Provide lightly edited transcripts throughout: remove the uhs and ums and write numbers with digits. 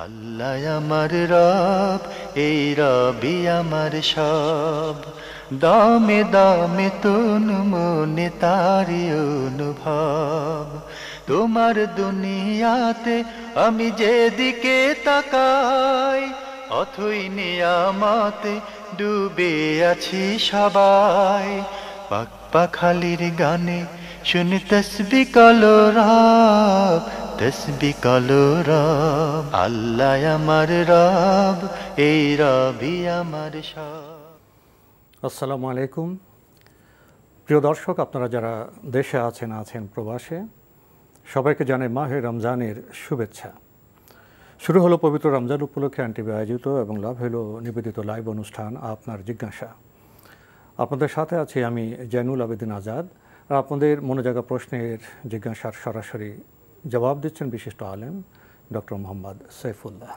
আল্লাহ আমার রব, এই রবি আমার সব। দামে দামে তন মনে তারি অনুভব। তোমার দুনিয়াতে আমি যেদিকে তাকাই, অথই নিয়ামতে ডুবে আছি সবাই। পাক পাখালির গানে শুনি তসবি কলরব, তসবি কলরব। আল্লাহ আমার রব, এই রবি আমার সব। আসসালামু আলাইকুম। প্রিয় দর্শক, আপনারা যারা দেশে আছেন প্রবাসে, সবাইকে জানাই মাহে রমজানের শুভেচ্ছা। শুরু হলো পবিত্র রমজান উপলক্ষে এনটিভি আয়োজিত এবং লাভ হলো নিবেদিত লাইভ অনুষ্ঠান আপনার জিজ্ঞাসা। আপনাদের সাথে আছি আমি জয়নুল আবেদিন আজাদ। আর আপনাদের মনে জাগা প্রশ্নের জিজ্ঞাসার সরাসরি জবাব দিচ্ছেন বিশিষ্ট আলেম ডক্টর মোহাম্মদ সাইফুল্লাহ।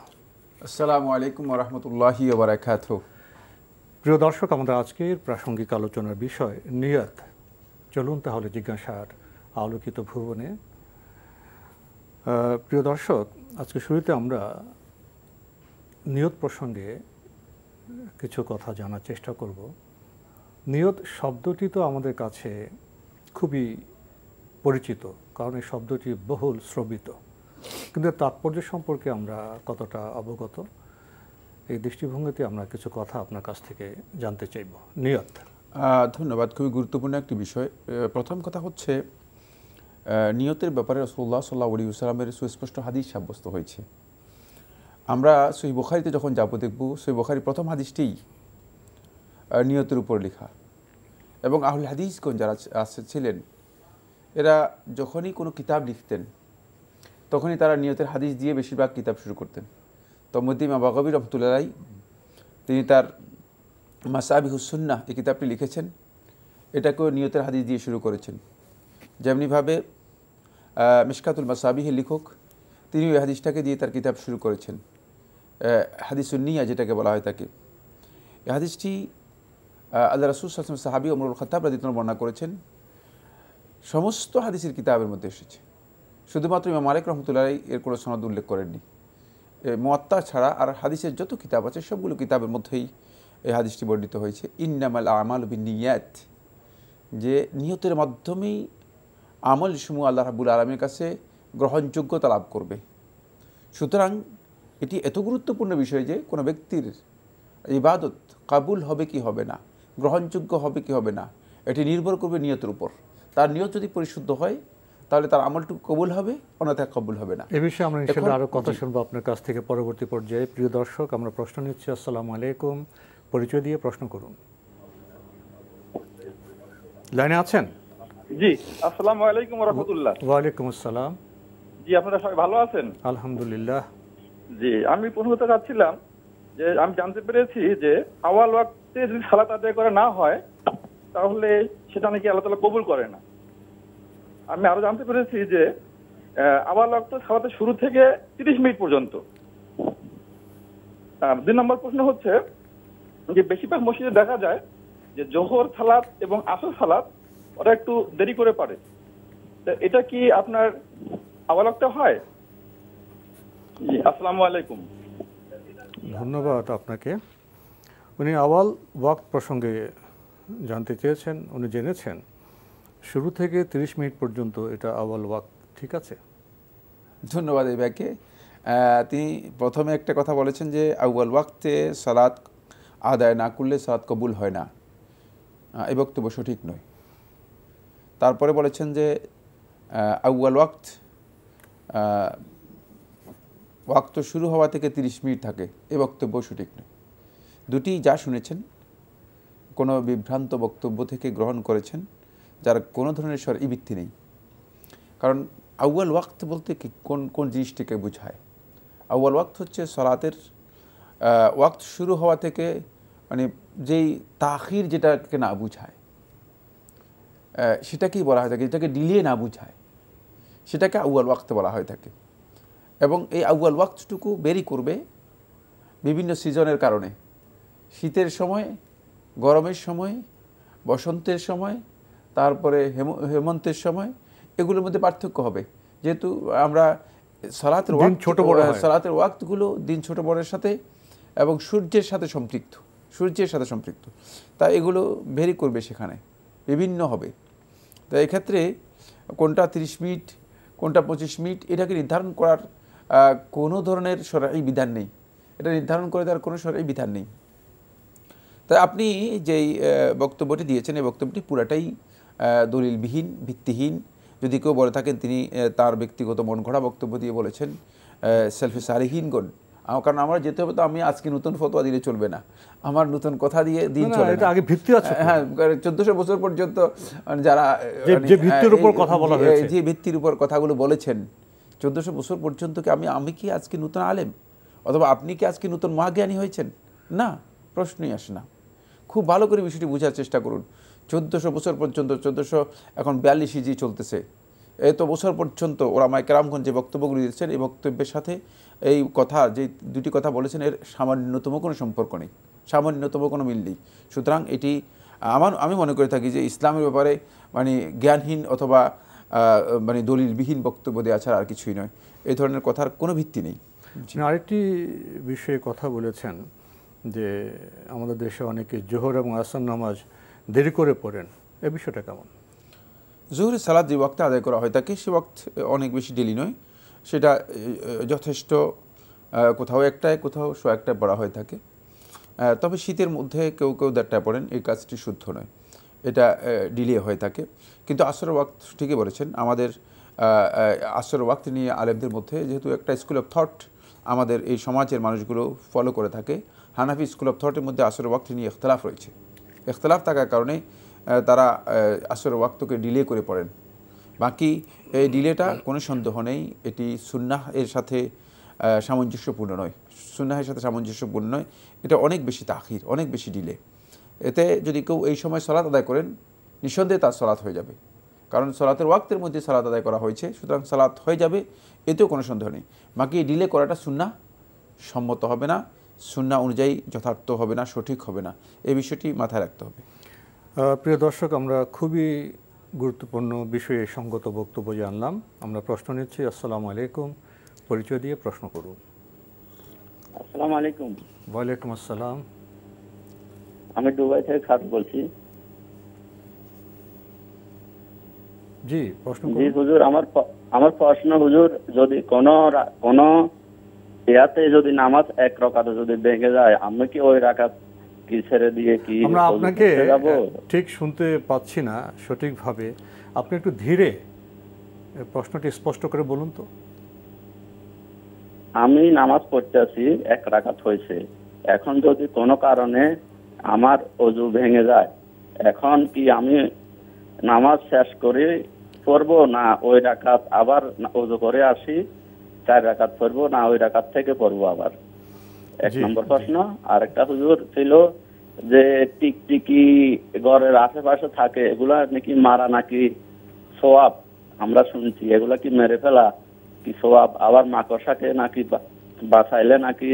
আসসালামু আলাইকুম ওয়া রাহমাতুল্লাহি ওয়া বারাকাতুহু। প্রিয় দর্শক, আমাদের আজকের প্রাসঙ্গিক আলোচনার বিষয় নিয়ত। চলুন তাহলে জিজ্ঞাসার আলোকিত ভুবনে। প্রিয় দর্শক, আজকে শুরুতে আমরা নিয়ত প্রসঙ্গে কিছু কথা জানার চেষ্টা করব। নিয়ত শব্দটি তো আমাদের কাছে খুবই পরিচিত, কারণ এই শব্দটি বহুল শ্রবিত, কিন্তু তাৎপর্য সম্পর্কে আমরা কতটা অবগত, এই দৃষ্টিভঙ্গিতে আমরা কিছু কথা আপনার কাছ থেকে জানতে চাইব। নিয়ত। ধন্যবাদ। খুবই গুরুত্বপূর্ণ একটি বিষয়। প্রথম কথা হচ্ছে, নিয়তের ব্যাপারে রাসূলুল্লাহ সাল্লাল্লাহু আলাইহি ওয়াসাল্লামের সুস্পষ্ট হাদিস সাব্যস্ত হয়েছে। আমরা সহিহ বুখারীতে যখন যাব দেখব, সহিহ বুখারীর প্রথম হাদিসটিই নিয়তের উপর লেখা। এবং আহলে হাদিসগণ যারা ছিলেন, এরা যখনই কোনো কিতাব লিখতেন তখনই তারা নিয়তের হাদিস দিয়ে বেশিরভাগ কিতাব শুরু করতেন। তন্মধ্যে ইমাম বাগাবী রাহমাতুল্লাহ আলাইহি তিনি তার মাসাবিহুস সুন্নাহ এই কিতাবটি লিখেছেন, এটাকেও নিয়তের হাদিস দিয়ে শুরু করেছেন। যেমনিভাবে মিশকাতুল মাসাবিহের লেখক তিনি ওই হাদিসটাকে দিয়ে তার কিতাব শুরু করেছেন, হাদিসুন নিয়া যেটাকে বলা হয় তাকে। এই হাদিসটি আল্লাহ রাসূল সাল্লাল্লাহু আলাইহি ওয়াসাল্লাম সাহাবী ওমর খাত্তাব রাদিয়াল্লাহু আনহু বর্ণনা করেছেন। সমস্ত হাদিসের কিতাবের মধ্যে এসেছে, শুধুমাত্র ইমাম মালিক রাহমাতুল্লাহ আলাইহি এর কোনো সনদ উল্লেখ করেননি। মুয়াত্তা ছাড়া আর হাদিসের যত কিতাব আছে সবগুলো কিতাবের মধ্যেই এই হাদিসটি বর্ণিত হয়েছে। ইন্নামাল আমালু বিন্নিয়াত, যে নিয়তের মাধ্যমেই আমল সমূহ আল্লাহ রাব্বুল আলামিনের কাছে গ্রহণযোগ্যতা লাভ করবে। সুতরাং এটি এত গুরুত্বপূর্ণ বিষয় যে কোনো ব্যক্তির ইবাদত কাবুল হবে কি হবে না, গ্রহণযোগ্য হবে কি হবে না, এটি নির্ভর করবে নিয়তের উপর। তার নিয়ত যদি পরিশুদ্ধ হয় তাহলে তার আমলটুকু কবুল হবে, অন্যথায় কবুল হবে না। এ বিষয়ে আমরা ইনশাআল্লাহ আরও কথা শুনবো আপনার কাছ থেকে পরবর্তী পর্যায়ে। প্রিয় দর্শক, আমরা প্রশ্ন নিচ্ছি। আসসালামু আলাইকুম, পরিচয় দিয়ে প্রশ্ন করুন। লাইনে আছেন? জি, আসসালামু আলাইকুম ওয়া রাহমাতুল্লাহ। ওয়া আলাইকুম আসসালাম। জি, আপনারা সবাই ভালো আছেন? আলহামদুলিল্লাহ। জি, আমি প্রশ্ন করতে চাচ্ছিলাম যে আমি জানতে পেরেছি যে আওয়াল ওয়াক্তে যদি সালাত আদায় করা না হয় তাহলে সেটা নাকি আল্লাহ তাআলা কবুল করে না। আমি আরো জানতে পেরেছি যে আওয়াল ওয়াক্ত সালাতের শুরু থেকে 30 মিনিট পর্যন্ত। 2 নম্বর প্রশ্ন হচ্ছে যে বেশিরভাগ মসজিদে দেখা যায় যে জোহর সালাত এবং আসর সালাত ওরা একটু দেরি করে পড়ে, এটা কি আপনার আওয়াল ওয়াক্তে হয়? জি, আসসালামু আলাইকুম। ধন্যবাদ আপনাকে। উনি আওয়াল ওয়াক্ত প্রসঙ্গে জানতে চেয়েছেন, উনি জেনেছেন শুরু থেকে 30 মিনিট পর্যন্ত এটা আওয়াল ওয়াক্ত, ঠিক আছে? ধন্যবাদ এই ব্যাকে। তিনি প্রথমে একটা কথা বলেছেন যে আউয়াল ওয়াক্তে সালাত আদায় না করলে সালাত কবুল হয় না, এই বক্তব্য সঠিক নয়। তারপরে বলেছেন যে আউয়াল ওয়াক্ত শুরু হওয়া থেকে 30 মিনিট থাকে, এই বক্তব্য সঠিক নয়। দুটি যা শুনেছেন কোনো বিভ্রান্ত বক্তব্য থেকে গ্রহণ করেছেন, যার কোনো ধরনের শরঈ ভিত্তি নেই। কারণ আউয়াল ওয়াক্ত বলতে কি কোন জিনিসটিকে বোঝায়? আউয়াল ওয়াক্ত হচ্ছে সালাতের ওয়াক্ত শুরু হওয়া থেকে, মানে যেই তাখির যেটাকে না বুঝায় সেটাকেই বলা হয় থাকে, যেটাকে ডিলিয়ে না বুঝায় সেটাকে আউয়াল ওয়াক্ত বলা হয় থাকে। এবং এই আউয়াল ওয়াক্তটুকু বেরি করবে বিভিন্ন সিজনের কারণে, শীতের সময়, গরমের সময়, বসন্তের সময়, তারপরে হেমন্তের সময়, এগুলোর মধ্যে পার্থক্য হবে। যেহেতু আমরা সালাতের দিন ছোট বড় হয়। সালাতের ওয়াক্তগুলো দিন ছোট বড়ের সাথে এবং সূর্যের সাথে সম্পৃক্ত, তা এগুলো ভেরি করবে, সেখানে বিভিন্ন হবে। তো এক্ষেত্রে কোনটা 30 মিনিট কোনটা 25 মিনিট এটাকে নির্ধারণ করার কোনো ধরনের শরঈ বিধান নেই, এটা নির্ধারণ করে দেওয়ার কোনো শরঈ বিধান নেই। তাই আপনি যেই বক্তব্যটি দিয়েছেন এই বক্তব্যটি পুরাটাই দলিলবিহীন, ভিত্তিহীন। যদি কেউ বলে থাকেন তিনি তার ব্যক্তিগত মন গড়া বক্তব্য দিয়ে বলেছেন, সেলফি সারিহীনগণ। কারণ আমার যেতে হবে, তো আমি আজকে নতুন ফতোয়া দিলে চলবে না, আমার নতুন কথা দিয়ে দিন চলে না। আগে ভিত্তি আছে। হ্যাঁ, 1400 বছর পর্যন্ত যারা যে ভিত্তির উপর কথা বলা হয়েছে, যে ভিত্তির উপর কথাগুলো বলেছেন 1400 বছর পর্যন্ত কি আমি কি আজকে নতুন আলেম, অথবা আপনি কি আজকে নতুন মহাজ্ঞানী হয়েছেন? না, প্রশ্নই আসে না। খুব ভালো করে বিষয়টি বোঝার চেষ্টা করুন। 1400 বছর পর্যন্ত, 1400 এখন 42 হিজরি চলতেছে, এত বছর পর্যন্ত ওলামায়ে কেরামগণ যে বক্তব্যগুলি দিয়েছেন, এই বক্তব্যের সাথে এই কথা, যে দুটি কথা বলেছেন, এর সামান্যতম কোনো সম্পর্ক নেই, সামান্যতম কোনো মিল নেই। সুতরাং এটি আমি মনে করে থাকি যে ইসলামের ব্যাপারে মানে জ্ঞানহীন অথবা মানে দলিলবিহীন বক্তব্য দেওয়া ছাড়া আর কিছুই নয়। এই ধরনের কথার কোনো ভিত্তি নেই। আরেকটি বিষয়ে কথা বলেছেন যে আমাদের দেশে অনেকে জোহর এবং আসর নামাজ দেরি করে পড়েন, এই বিষয়টা কেমন? জোহরের সালাত যে ওয়াক্তে আদায় করা হয় থাকে, সে ওয়াক্ত অনেক বেশি ডেলি নয়, সেটা যথেষ্ট, কোথাও একটায় কোথাও 100টায় পড়া হয়ে থাকে। তবে শীতের মধ্যে কেউ 1:30টায় পড়েন, এই কাজটি শুদ্ধ নয়, এটা ডিলে হয়ে থাকে। কিন্তু আসরের ওয়াক্ত ঠিকই বলেছেন। আমাদের আসরের ওয়াক্ত নিয়ে আলেমদের মধ্যে যেহেতু একটা স্কুল অফ থট আমাদের এই সমাজের মানুষগুলো ফলো করে থাকে, হানাফি স্কুল অফ থটের মধ্যে আসরের ওয়াক্ত নিয়ে ইখতলাফ রয়েছে। ইখতলাফ থাকার কারণে তারা আসরের ওয়াক্তকে ডিলে করে পড়েন। বাকি এই ডিলেটা কোনো সন্দেহ নেই, এটি সুন্নাহ এর সাথে সামঞ্জস্যপূর্ণ নয়, সুন্নাহের সাথে সামঞ্জস্যপূর্ণ নয়, এটা অনেক বেশি তাখির, অনেক বেশি ডিলে। এতে যদি কেউ এই সময় সালাত আদায় করেন, নিঃসন্দেহে তার সালাত হয়ে যাবে, কারণ সালাতের ওয়াক্তের মধ্যে সালাত আদায় করা হয়েছে, সুতরাং সালাত হয়ে যাবে, এতেও কোনো সন্দেহ নেই। বাকি ডিলে করাটা সুন্নাহ সম্মত হবে না, সুন্নাহ অনুযায়ী যথার্থ হবে না, সঠিক হবে না, এই বিষয়টি মাথায় রাখতে হবে। প্রিয় দর্শক, আমরা খুবই গুরুত্বপূর্ণ বিষয়ে সঙ্গত বক্তব্য জানলাম। আমরা প্রশ্ন নিচ্ছি। আসসালামু আলাইকুম, পরিচয় দিয়ে প্রশ্ন করুন। আসসালামু আলাইকুম। ওয়ালাইকুম আসসালাম। আমি দুবাই থেকে খাত বলছি। জি, প্রশ্ন জি করুন। হুজুর, আমার প্রশ্ন হুজুর, যদি কোন ইয়াতে যদি নামাজ এক রাকাতে যদি ভেঙে যায়, আমি কি ওই রাকাত কি ছেড়ে দিয়ে কি আমরা আপনাকে ঠিক শুনতে পাচ্ছি না সঠিকভাবে, আপনি একটু ধীরে প্রশ্নটি স্পষ্ট করে বলুন তো। আমি নামাজ পড়তেছি, এক রাকাত হয়েছে, এখন যদি কোনো কারণে আমার ওযু ভেঙে যায়, এখন কি আমি নামাজ শেষ করে পড়বো, না ওই রাকাত আবার ওযু করে আসি 4 রাকাত পড়বো, না ওই রাকাত থেকে পড়বো আবার? এক নম্বর প্রশ্ন। আর একটা হুজুর ছিল যে টিকটিকি ঘরের আশেপাশে থাকে, এগুলা নাকি মারা নাকি সওয়াব, আমরা শুনছি, এগুলা কি মেরে ফেলা কি সওয়াব? আবার মাকড়সাকে নাকি বাঁচাইলে নাকি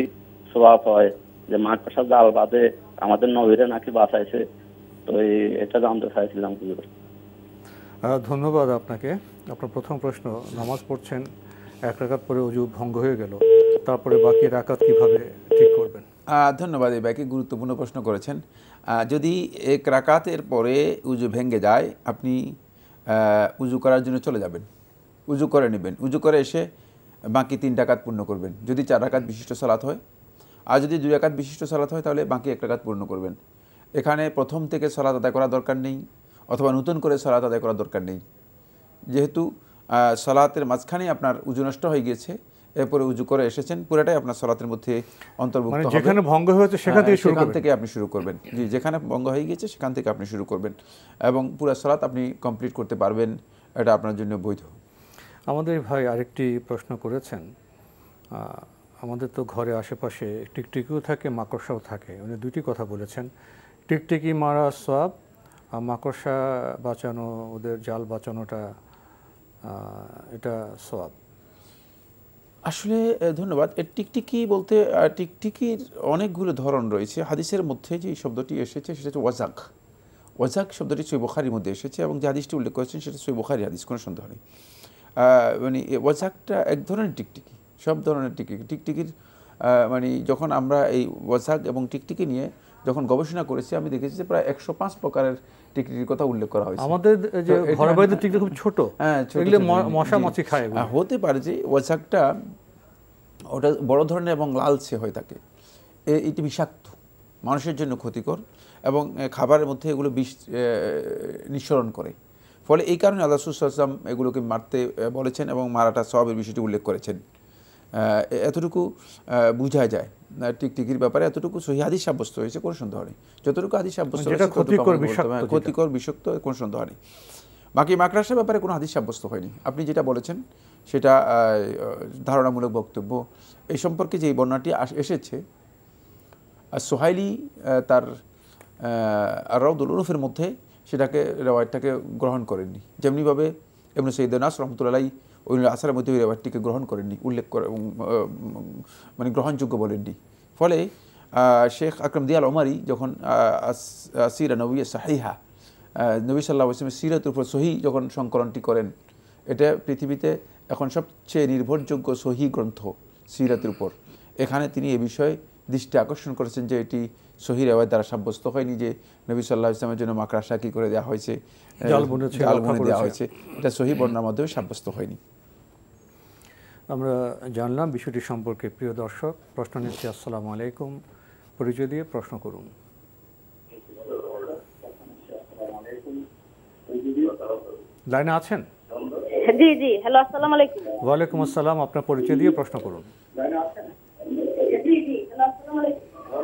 সওয়াব হয়, যে মাকড়সা জাল বাঁধে আমাদের নবীরে নাকি বাঁচাইছে, তো এটা জানতে চাইছিলাম হুজুর। ধন্যবাদ আপনাকে। আপনার প্রথম প্রশ্ন, নামাজ পড়ছেন, 1 রাকাত পরে ওযু ভঙ্গ হয়ে গেল, তারপরে বাকি রাকাত কিভাবে ঠিক করবেন? ধন্যবাদ, এই ভাইকে গুরুত্বপূর্ণ প্রশ্ন করেছেন। যদি 1 রাকাতের পরে উজু ভেঙে যায়, আপনি উজু করার জন্য চলে যাবেন, উজু করে নেবেন, উজু করে এসে বাকি 3 রাকাত পূর্ণ করবেন যদি 4 রাকাত বিশিষ্ট সালাত হয়। আর যদি 2 রাকাত বিশিষ্ট সালাত হয় তাহলে বাকি 1 রাকাত পূর্ণ করবেন। এখানে প্রথম থেকে সালাত আদায় করা দরকার নেই, অথবা নতুন করে সালাত আদায় করার দরকার নেই। যেহেতু সালাতের মাঝখানে আপনার উজু নষ্ট হয়ে গিয়েছে, এরপরে উজু করে এসেছেন, পুরোটাই আপনার সালাতের মধ্যে অন্তর্ভুক্ত হবে। যেখানে ভঙ্গ হয়েছে সেখান থেকে আপনি শুরু করবেন। জি, যেখানে ভঙ্গ হয়ে গিয়েছে সেখান থেকে আপনি শুরু করবেন, এবং পুরো সালাত আপনি কমপ্লিট করতে পারবেন, এটা আপনার জন্য বৈধ। আমাদের ভাই আরেকটি প্রশ্ন করেছেন, আমাদের তো ঘরে আশেপাশে টিকটিকিও থাকে, মাকড়সাও থাকে, উনি দুটি কথা বলেছেন, টিকটিকি মারা সওয়াব, আর মাকড়সা বাঁচানো, ওদের জাল বাঁচানোটা এটা সওয়াব। আসলে ধন্যবাদ। টিকটিকি বলতে টিকটিকির অনেকগুলো ধরন রয়েছে। হাদিসের মধ্যে যে শব্দটি এসেছে সেটা হচ্ছে ওয়াজাক। ওয়াজাক শব্দটি সহিহ বুখারীর মধ্যে এসেছে, এবং যে হাদিসটি উল্লেখ করেছেন সেটা সহিহ বুখারী হাদিস, কোনো সন্দেহ নেই। মানে ওয়াসাকটা এক ধরনের টিকটিকি, সব ধরনের টিকটিকির মানে যখন আমরা এই ওয়াসাক এবং টিকটিকি নিয়ে যখন গবেষণা করেছি, আমি দেখেছি যে প্রায় 105 প্রকারের টিকটিকির কথা উল্লেখ করা হয়েছে। আমাদের যে ঘরের বাড়িতে টিকটিকি খুব ছোট, হ্যাঁ, এগুলো মশা মাছি খায়। হতে পারে যে ওয়াসাকটা ওটা বড় ধরনের এবং লালচে হয়ে থাকে, এটি বিষাক্ত, মানুষের জন্য ক্ষতিকর এবং খাবারের মধ্যে এগুলো বিষ নিঃসরণ করে। ফলে এই কারণে আল্লাহ রাসূল সাল্লাল্লাহু আলাইহি ওয়াসাল্লাম এগুলোকে মারতে বলেছেন এবং মারাটা সওয়াবের বিষয়টি উল্লেখ করেছেন। এতটুকু বোঝা যায় টিকটিকির ব্যাপারে, এতটুকু সহিহ হাদিস সাব্যস্ত হয়েছে, কোনো সন্দেহ নেই। যতটুকু হাদিস সাব্যস্ত হয়েছে ক্ষতিকর বিষাক্ত, কোনো সন্দেহ নেই। বাকি মাকড়াসার ব্যাপারে কোনো হাদিস সাব্যস্ত হয়নি। আপনি যেটা বলেছেন সেটা ধারণামূলক বক্তব্য। এই সম্পর্কে যে বর্ণনাটি এসেছে, সোহাইলি তার আর-রাউদুল উনুফের মধ্যে সেটাকে রেওয়ায়তটাকে গ্রহণ করেননি, যেমনিভাবে ইবনে সঈদ নাস রাহমাতুল্লাহ আলাইহি ওই আসারের মধ্যে ওই রেওয়ায়তটিকে গ্রহণ করেননি, উল্লেখ করে মানে গ্রহণযোগ্য বলেননি। ফলে শেখ আকরাম দিয়াল ওমারি যখন সিরা নববিয়্যা সাহিহা, নবী সাল্লাল্লাহু আলাইহি ওয়াসাল্লামের সিরাতের উপর সহি যখন সংকলনটি করেন, এটা পৃথিবীতে এখন সবচেয়ে নির্ভরযোগ্য সহি গ্রন্থ সিরাতের উপর। এখানে তিনি এ বিষয়ে দৃষ্টি আকর্ষণ করেছেন যে এটি সহি রেওয়ায়েত দ্বারা সাব্যস্ত হয়নি যে নবী সাল্লাল্লাহু আলাইহি ওয়াসাল্লামের জন্য মাকড়াসা কি করে দেওয়া হয়েছে, জাল বুনে দেওয়া হয়েছে, এটা সহি বর্ণনার মাধ্যমে সাব্যস্ত হয়নি। আমরা জানলাম বিষয়টি সম্পর্কে। প্রিয় দর্শক, প্রশ্ন নিচ্ছি। আসসালামু আলাইকুম, পরিচয় দিয়ে প্রশ্ন করুন। লাইনে আছেন? জি জি, হ্যালো, আসসালামু আলাইকুম। ওয়ালাইকুম আসসালাম, আপনার পরিচয় দিয়ে প্রশ্ন করুন।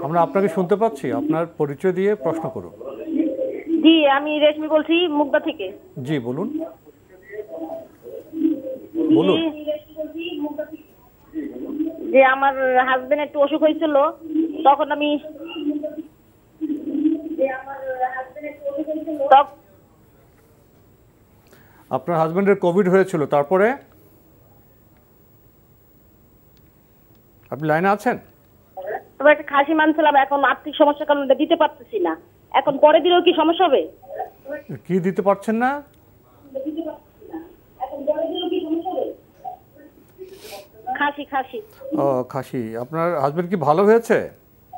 আমরা আপনাকে শুনতে পাচ্ছি, আপনার পরিচয় দিয়ে প্রশ্ন করুন। জি, আমি রেশমি বলছি মুগদা থেকে। জি বলুন বলুন। যে আমার হাজবেন্ড একটু অসুখ হয়েছিল, তখন আমি আপনার হাজবেন্ডের কোভিড হয়েছিল, তারপরে আপনি লাইনে আছেন? তবে একটা খাসি মানছিলাম, এখন আর্থিক সমস্যার কারণে দিতে পারতেছি না। এখন পরে দিলেও কি সমস্যা হবে? কি দিতে পারছেন না? খাসি খাসি। ও, খাসি। আপনার হাজবেন্ড কি ভালো হয়েছে?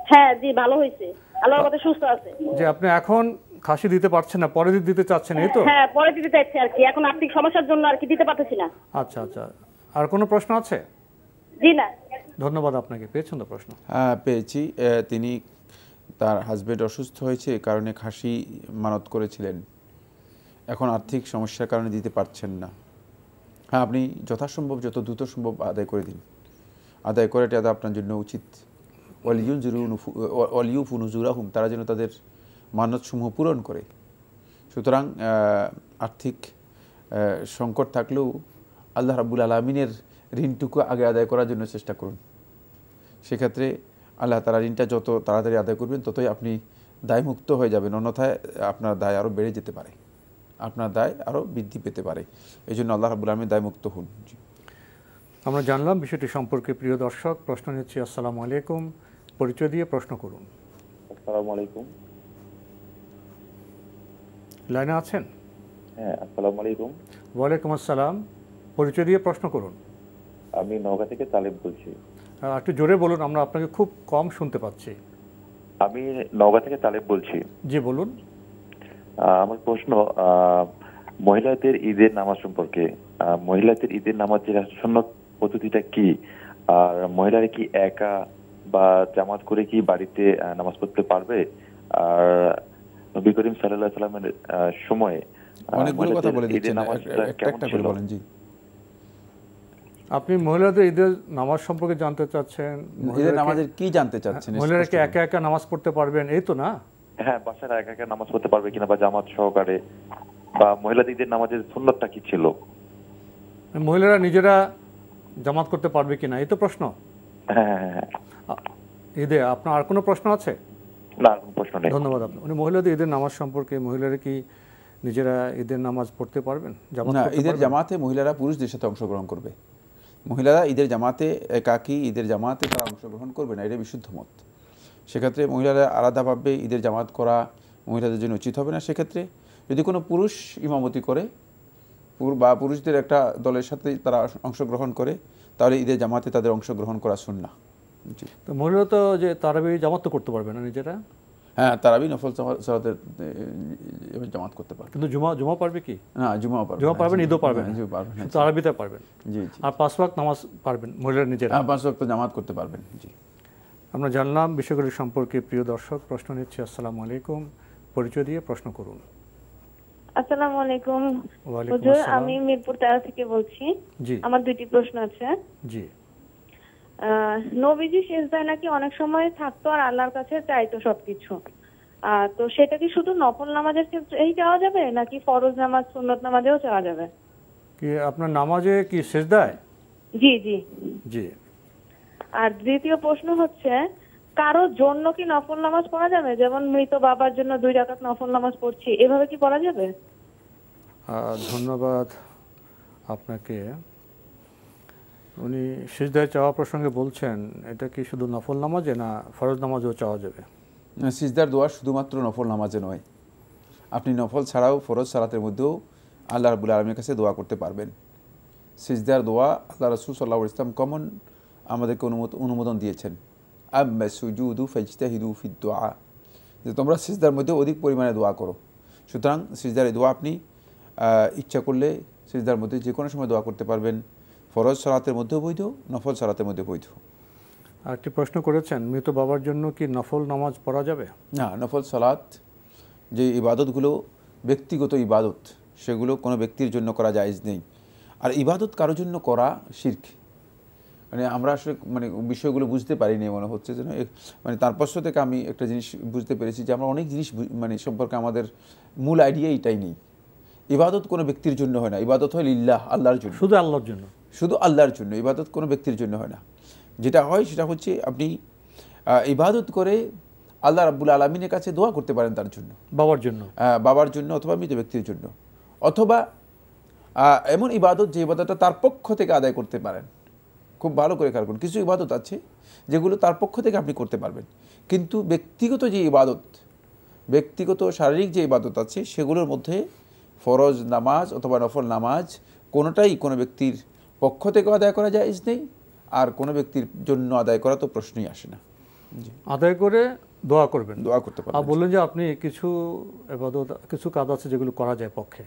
হ্যাঁ জি, ভালো হয়েছে, আল্লাহর কথা সুস্থ আছে। যে আপনি এখন খাসি দিতে পারছেন না, পরে দিতে চাচ্ছেন, এই তো? হ্যাঁ, পরে দিতে চাইছি আর কি, এখন আর্থিক সমস্যার জন্য আর কি দিতে পারতেছি না। আচ্ছা আচ্ছা, আর কোনো প্রশ্ন আছে? জি না। ধন্যবাদ আপনাকে। পেয়েছেন তো প্রশ্ন? হ্যাঁ পেয়েছি। তিনি তার হাজবেন্ড অসুস্থ হয়েছে, এই কারণে খাসি মানত করেছিলেন, এখন আর্থিক সমস্যার কারণে দিতে পারছেন না। হ্যাঁ, আপনি যথাসম্ভব যত দ্রুত সম্ভব আদায় করে দিন। আদায় করাটা আপনার জন্য উচিত। ওয়ালিউফু নুজুরাহুম, তারা যেন তাদের মান্যতসমূহ পূরণ করে। সুতরাং আর্থিক সংকট থাকলেও আল্লাহ রাব্বুল আলামিনের ঋণটুকু আগে আদায় করার জন্য চেষ্টা করুন। সেক্ষেত্রে আল্লাহ তাআলা ঋণটা যত তাড়াতাড়ি আদায় করবেন ততই আপনি দায়মুক্ত হয়ে যাবেন, অন্যথায় আপনার দায় আরও বেড়ে যেতে পারে, আপনার দায় আরও বৃদ্ধি পেতে পারে। এই জন্য আল্লাহ রাব্বুল আলামিন দায়মুক্ত হন। আমরা জানলাম বিষয়টি সম্পর্কে। প্রিয় দর্শক, প্রশ্ন নিচ্ছি। আসসালামু আলাইকুম, পরিচয় দিয়ে প্রশ্ন করুন। আসসালামু আলাইকুম। লাইনে আছেন? হ্যাঁ, আসসালামু আলাইকুম। ওয়ালাইকুম আসসালাম, পরিচয় দিয়ে প্রশ্ন করুন। আমি নওগাঁ থেকে তালেব বলছি। একটু জোরে বলুন, আমরা আপনাকে খুব কম শুনতে পাচ্ছি। আমি নওগাঁ থেকে তালেব বলছি। জি বলুন। আমার প্রশ্ন মহিলাদের ঈদের নামাজ সম্পর্কে। মহিলাদের ঈদের নামাজের সুন্নত পদ্ধতিটা কি, আর মহিলারা কি একা বা জামাত করে কি বাড়িতে নামাজ পড়তে পারবে? আর নবী করিম সাল্লাল্লাহু আলাইহি ওয়াসাল্লামের সময়ে অনেকগুলো কথা বলে দিচ্ছেন, একটা করে বলেন। জি, আপনি মহিলাদের ঈদের নামাজ সম্পর্কে জানতে চাচ্ছেন? ঈদের নামাজের কি জানতে চাচ্ছেন? মহিলারা কি একা একা নামাজ পড়তে পারবেন, এই তো না? হ্যাঁ, বাসায় একা একা নামাজ পড়তে পারবে কিনা, বা জামাত সহকারে, বা মহিলাদের ঈদের নামাজের সুন্নতটা কি ছিল? মহিলারা নিজেরা জামাত করতে পারবে কিনা, এই তো প্রশ্ন। হ্যাঁ। ঈদে আপনার আর কোনো প্রশ্ন আছে? না, কোনো প্রশ্ন নেই। ধন্যবাদ আপনার। উনি মহিলাদের ঈদের নামাজ সম্পর্কে, মহিলারা কি নিজেরা ঈদের নামাজ পড়তে পারবেন? না, ঈদের জামাতে মহিলারা পুরুষদের সাথে অংশগ্রহণ করবে। মহিলারা ঈদের জামাতে একাকী ঈদের জামাতে তারা অংশগ্রহণ করবে না, এটা বিশুদ্ধ মত। সেক্ষেত্রে মহিলারা আলাদাভাবে ঈদের জামাত করা মহিলাদের জন্য উচিত হবে না। সেক্ষেত্রে যদি কোনো পুরুষ ইমামতি করে বা পুরুষদের একটা দলের সাথে তারা অংশগ্রহণ করে, তাহলে ঈদের জামাতে তাদের অংশগ্রহণ করা সুন্নাহ। জি। তো মহিলা তো যে তারাবি জামাত তো করতে পারবে না নিজেরা? হ্যাঁ, তারাবি নফল সালাতের জামাত করতে পারবে। কিন্তু জুমা পারবে কি? না, জুমাও পারবে। জুমা পারবেন, ঈদও পারবেন, তারাবিতে পারবেন। জি জি। আর 5 ওয়াক্ত নামাজ পারবেন মহিলারা নিজেরা? হ্যাঁ, 5 ওয়াক্ত জামাত করতে পারবেন। জি। আমরা জানলাম বিষয়গুলি সম্পর্কে। প্রিয় দর্শক, প্রশ্ন নিচ্ছে। আসসালামু আলাইকুম, পরিচয় দিয়ে প্রশ্ন করুন। আসসালামু আলাইকুম ওয়ালাইকুম হুজুর, আসসালাম। আমি মিরপুর 13 থেকে বলছি। জি। আমার দুটি প্রশ্ন আছে। জি। নবীজি সিজদায় নাকি অনেক সময় থাকতো আর আল্লাহর কাছে চাইতো সবকিছু, তো সেটা কি শুধু নফল নামাজের ক্ষেত্রেই চাওয়া যাবে নাকি ফরজ নামাজ সুন্নত নামাজেও চাওয়া যাবে? কি আপনার নামাজে কি সিজদায়? জি জি জি। আর দ্বিতীয় প্রশ্ন হচ্ছে, কারোর জন্য কি নফল নামাজ পড়া যাবে? যেমন মৃত বাবার জন্য 2 রাকাত নফল নামাজ পড়ছি, এভাবে কি পড়া যাবে? ধন্যবাদ আপনাকে। উনি সিজদায় চাওয়া প্রসঙ্গে বলছেন, এটা কি শুধু নফল নামাজে না ফরজ নামাজেও চাওয়া যাবে? সিজদার দোয়া শুধুমাত্র নফল নামাজে নয়, আপনি নফল ছাড়াও ফরজ সালাতের মধ্যেও আল্লাহ রাব্বুল আলামিনের কাছে দোয়া করতে পারবেন। সিজদার দোয়া আল্লাহ রাসূল সাল্লাল্লাহু আলাইহি ওয়াসাল্লাম কমন আমাদেরকে অনুমোদন দিয়েছেন, আম্মা সুজুদু ফাজতাহিদু ফিদ দুআ, যে তোমরা সিজদার মধ্যে অধিক পরিমাণে দোয়া করো। সুতরাং সিজদার দোয়া আপনি ইচ্ছা করলে সিজদার মধ্যে যে কোনো সময় দোয়া করতে পারবেন। ফরজ সালাতের মধ্যেও বৈধ, নফল সালাতের মধ্যে বৈধ। আরেকটি প্রশ্ন করেছেন, মৃত বাবার জন্য কি নফল নামাজ পড়া যাবে? না, নফল সালাত যে ইবাদতগুলো ব্যক্তিগত ইবাদত, সেগুলো কোনো ব্যক্তির জন্য করা জায়েজ নেই। আর ইবাদত কারোর জন্য করা শিরক। মানে আমরা আসলে বিষয়গুলো বুঝতে পারিনি, মনে হচ্ছে যেন তার পক্ষ থেকে আমি একটা জিনিস বুঝতে পেরেছি যে আমরা অনেক জিনিস সম্পর্কে আমাদের মূল আইডিয়া এটাই নেই। ইবাদত কোনো ব্যক্তির জন্য হয় না, ইবাদত হয় লিল্লাহ, আল্লাহর জন্য, শুধু আল্লাহর জন্য, শুধু আল্লাহর জন্য। ইবাদত কোনো ব্যক্তির জন্য হয় না। যেটা হয় সেটা হচ্ছে আপনি ইবাদত করে আল্লাহ রাব্বুল আলামিনের কাছে দোয়া করতে পারেন তার জন্য, বাবার জন্য অথবা মৃত ব্যক্তির জন্য, অথবা এমন ইবাদত যে ইবাদতটা তার পক্ষ থেকে আদায় করতে পারেন। খুব ভালো করে খেয়াল করুন, কিছু ইবাদত আছে যেগুলো তার পক্ষ থেকে আপনি করতে পারবেন, কিন্তু ব্যক্তিগত যে ইবাদত, ব্যক্তিগত শারীরিক যে ইবাদত আছে সেগুলোর মধ্যে ফরজ নামাজ অথবা নফল নামাজ কোনোটাই কোনো ব্যক্তির পক্ষ থেকে আদায় করা জায়েজ নেই, আর কোনো ব্যক্তির জন্য আদায় করা তো প্রশ্নই আসে না। আদায় করে দোয়া করবেন, দোয়া করতে পারবেন। আর বললেন যে আপনি কিছু ইবাদত, কিছু কাজ আছে যেগুলো করা যায় পক্ষে,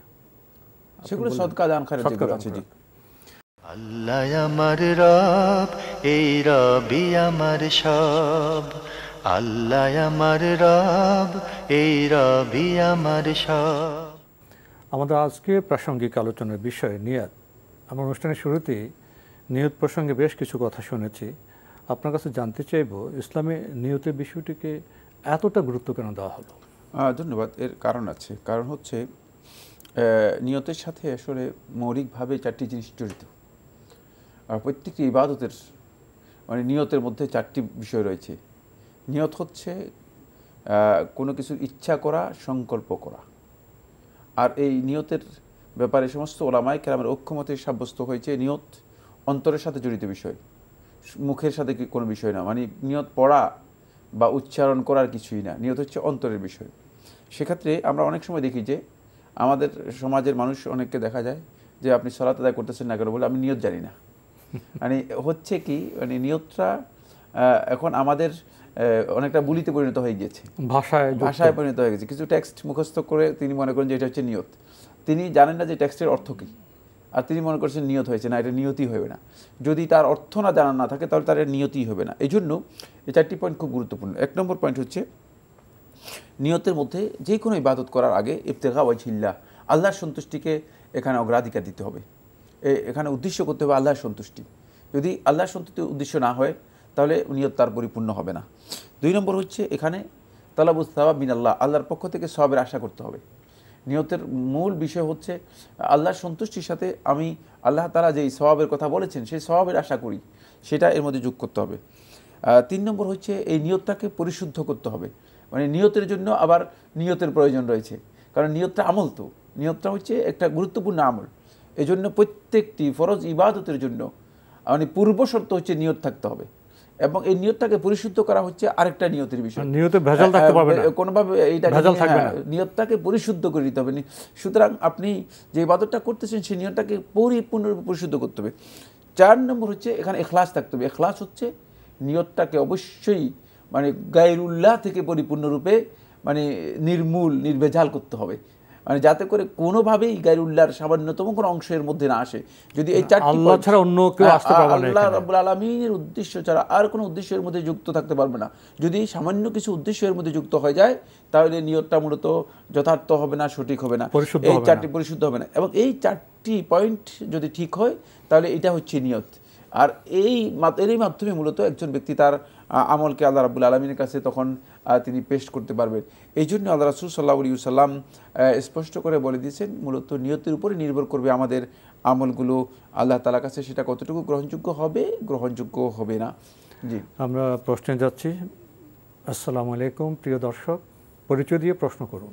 সেগুলো সদকা দান খায়রাত যেগুলো আছে। জি। আল্লাহ আমার রব, এই রবি আমার সব। আল্লাহ আমার রব, এই রবি আমার সব। আমাদের আজকে প্রাসঙ্গিক আলোচনার বিষয় নিয়ত। আমরা অনুষ্ঠানের শুরুতেই নিয়ত প্রসঙ্গে বেশ কিছু কথা শুনেছি। আপনার কাছে জানতে চাইব, ইসলামে নিয়তের বিষয়টিকে এতটা গুরুত্ব কেন দেওয়া হলো? ধন্যবাদ। এর কারণ আছে। কারণ হচ্ছে নিয়তের সাথে আসলে মৌলিকভাবে 4টি জিনিস জড়িত। আর প্রত্যেকটি ইবাদতের নিয়তের মধ্যে 4টি বিষয় রয়েছে। নিয়ত হচ্ছে কোনো কিছুর ইচ্ছা করা, সংকল্প করা। আর এই নিয়তের ব্যাপারে সমস্ত ওলামায়ে কেরামের ঐক্যমতে সাব্যস্ত হয়েছে নিয়ত অন্তরের সাথে জড়িত বিষয়, মুখের সাথে কোনো বিষয় না। নিয়ত পড়া বা উচ্চারণ করার কিছুই না, নিয়ত হচ্ছে অন্তরের বিষয়। সেক্ষেত্রে আমরা অনেক সময় দেখি যে আমাদের সমাজের মানুষ অনেককে দেখা যায় যে আপনি সালাত আদায় করতেছেন না কেন, বলে আমি নিয়ত জানি না। হচ্ছে কি, নিয়তটা এখন আমাদের অনেকটা বুলিতে পরিণত হয়ে গিয়েছে, ভাষায় পরিণত হয়ে গেছে। কিছু টেক্সট মুখস্থ করে তিনি মনে করেন যে এটা হচ্ছে নিয়ত। তিনি জানেন না যে টেক্সটের অর্থ কী, আর তিনি মনে করছেন নিয়ত হয়েছে। না, এটা নিয়তই হবে না। যদি তার অর্থ না জানা না থাকে তাহলে তার নিয়তই হবে না। এই জন্য এই 4টি পয়েন্ট খুব গুরুত্বপূর্ণ। 1 নম্বর পয়েন্ট হচ্ছে, নিয়তের মধ্যে যে কোনো ইবাদত করার আগে ইবতিগা ওয়াজহিল্লাহ, আল্লাহর সন্তুষ্টিকে এখানে অগ্রাধিকার দিতে হবে। এখানে উদ্দেশ্য করতে হবে আল্লাহর সন্তুষ্টি। যদি আল্লাহর সন্তুষ্টির উদ্দেশ্য না হয় তাহলে নিয়ত তার পরিপূর্ণ হবে না। 2 নম্বর হচ্ছে, এখানে তালাবুস সাওয়াব মিনাল্লাহ, আল্লাহর পক্ষ থেকে সওয়াবের আশা করতে হবে। নিয়তের মূল বিষয় হচ্ছে আল্লাহর সন্তুষ্টির সাথে আমি আল্লাহ তাআলা যেই সওয়াবের কথা বলেছেন সেই সওয়াবের আশা করি, সেটা এর মধ্যে যোগ করতে হবে। 3 নম্বর হচ্ছে, এই নিয়তটাকে পরিশুদ্ধ করতে হবে। নিয়তের জন্য আবার নিয়তের প্রয়োজন রয়েছে, কারণ নিয়তটা আমল, তো নিয়তটা হচ্ছে একটা গুরুত্বপূর্ণ আমল। এই জন্য প্রত্যেকটি ফরজ ইবাদতের জন্য পূর্ব শর্ত হচ্ছে নিয়ত থাকতে হবে। এবং এই নিয়তটাকে পরিশুদ্ধ করা হচ্ছে আরেকটা নিয়তের বিষয়। নিয়তে ভেজাল থাকতে পারবে না, কোনোভাবে এইটা নিয়তটাকে পরিশুদ্ধ করে দিতে হবে। সুতরাং আপনি যে ইবাদতটা করতেছেন সেই নিয়তটাকে পরিপূর্ণরূপে পরিশুদ্ধ করতে হবে। 4 নম্বর হচ্ছে এখানে ইখলাস থাকতে হবে। ইখলাস হচ্ছে নিয়তটাকে অবশ্যই মানে গায়রুল্লাহ থেকে পরিপূর্ণরূপে মানে নির্মূল নির্ভেজাল করতে হবে, মানে যাতে করে কোনোভাবেই গায়রুল্লাহর সামান্যতম কোনো অংশের মধ্যে না আসে। যদি এই চারটি আল্লাহ ছাড়া অন্য কেউ আসতে পারবে না, আল্লাহ রাব্বুল আলামিনের উদ্দেশ্য ছাড়া আর কোনো উদ্দেশ্যের মধ্যে যুক্ত থাকতে পারবে না। যদি সামান্য কিছু উদ্দেশ্যের মধ্যে যুক্ত হয়ে যায় তাহলে নিয়তটা মূলত যথার্থ হবে না, সঠিক হবে না, এই চারটি পরিশুদ্ধ হবে না। এবং এই 4টি পয়েন্ট যদি ঠিক হয় তাহলে এটা হচ্ছে নিয়ত। আর এরই মাধ্যমে মূলত একজন ব্যক্তি তার আমলকে আল্লাহ রাব্বুল আলামিনের কাছে তখন তিনি পেশ করতে পারবেন। এই জন্য আল্লাহ রাসূল সাল্লাল্লাহু আলাইহি ওয়াসাল্লাম স্পষ্ট করে বলে দিয়েছেন মূলত নিয়তের উপরে নির্ভর করবে আমাদের আমলগুলো আল্লাহ তাআলার কাছে সেটা কতটুকু গ্রহণযোগ্য হবে, গ্রহণযোগ্য হবে না। জি, আমরা প্রশ্নে যাচ্ছি। আসসালামু আলাইকুম প্রিয় দর্শক, পরিচয় দিয়ে প্রশ্ন করুন।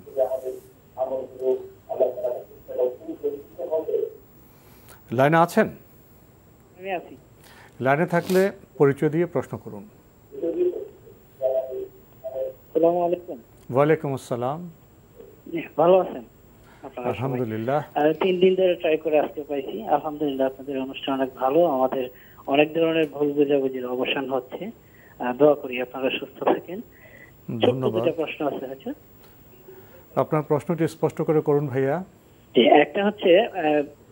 লাইনে আছেন? লাইনে থাকলে পরিচয় দিয়ে প্রশ্ন করুন। আসসালামু আলাইকুম। ওয়ালাইকুম আসসালাম। ভালো আছেন? আলহামদুলিল্লাহ। 3 দিন ধরে ট্রাই করে আসতে পাইছি। আলহামদুলিল্লাহ, আপনাদের অনুষ্ঠান অনেক ভালো। আমাদের অনেক ধরনের ভুল বোঝাবুঝির অবসান হচ্ছে। দোয়া করি আপনারা সুস্থ থাকেন। ধন্যবাদ। দুটো প্রশ্ন আছে হচ্ছে, আপনার প্রশ্নটি স্পষ্ট করে করুন ভাইয়া। একটা হচ্ছে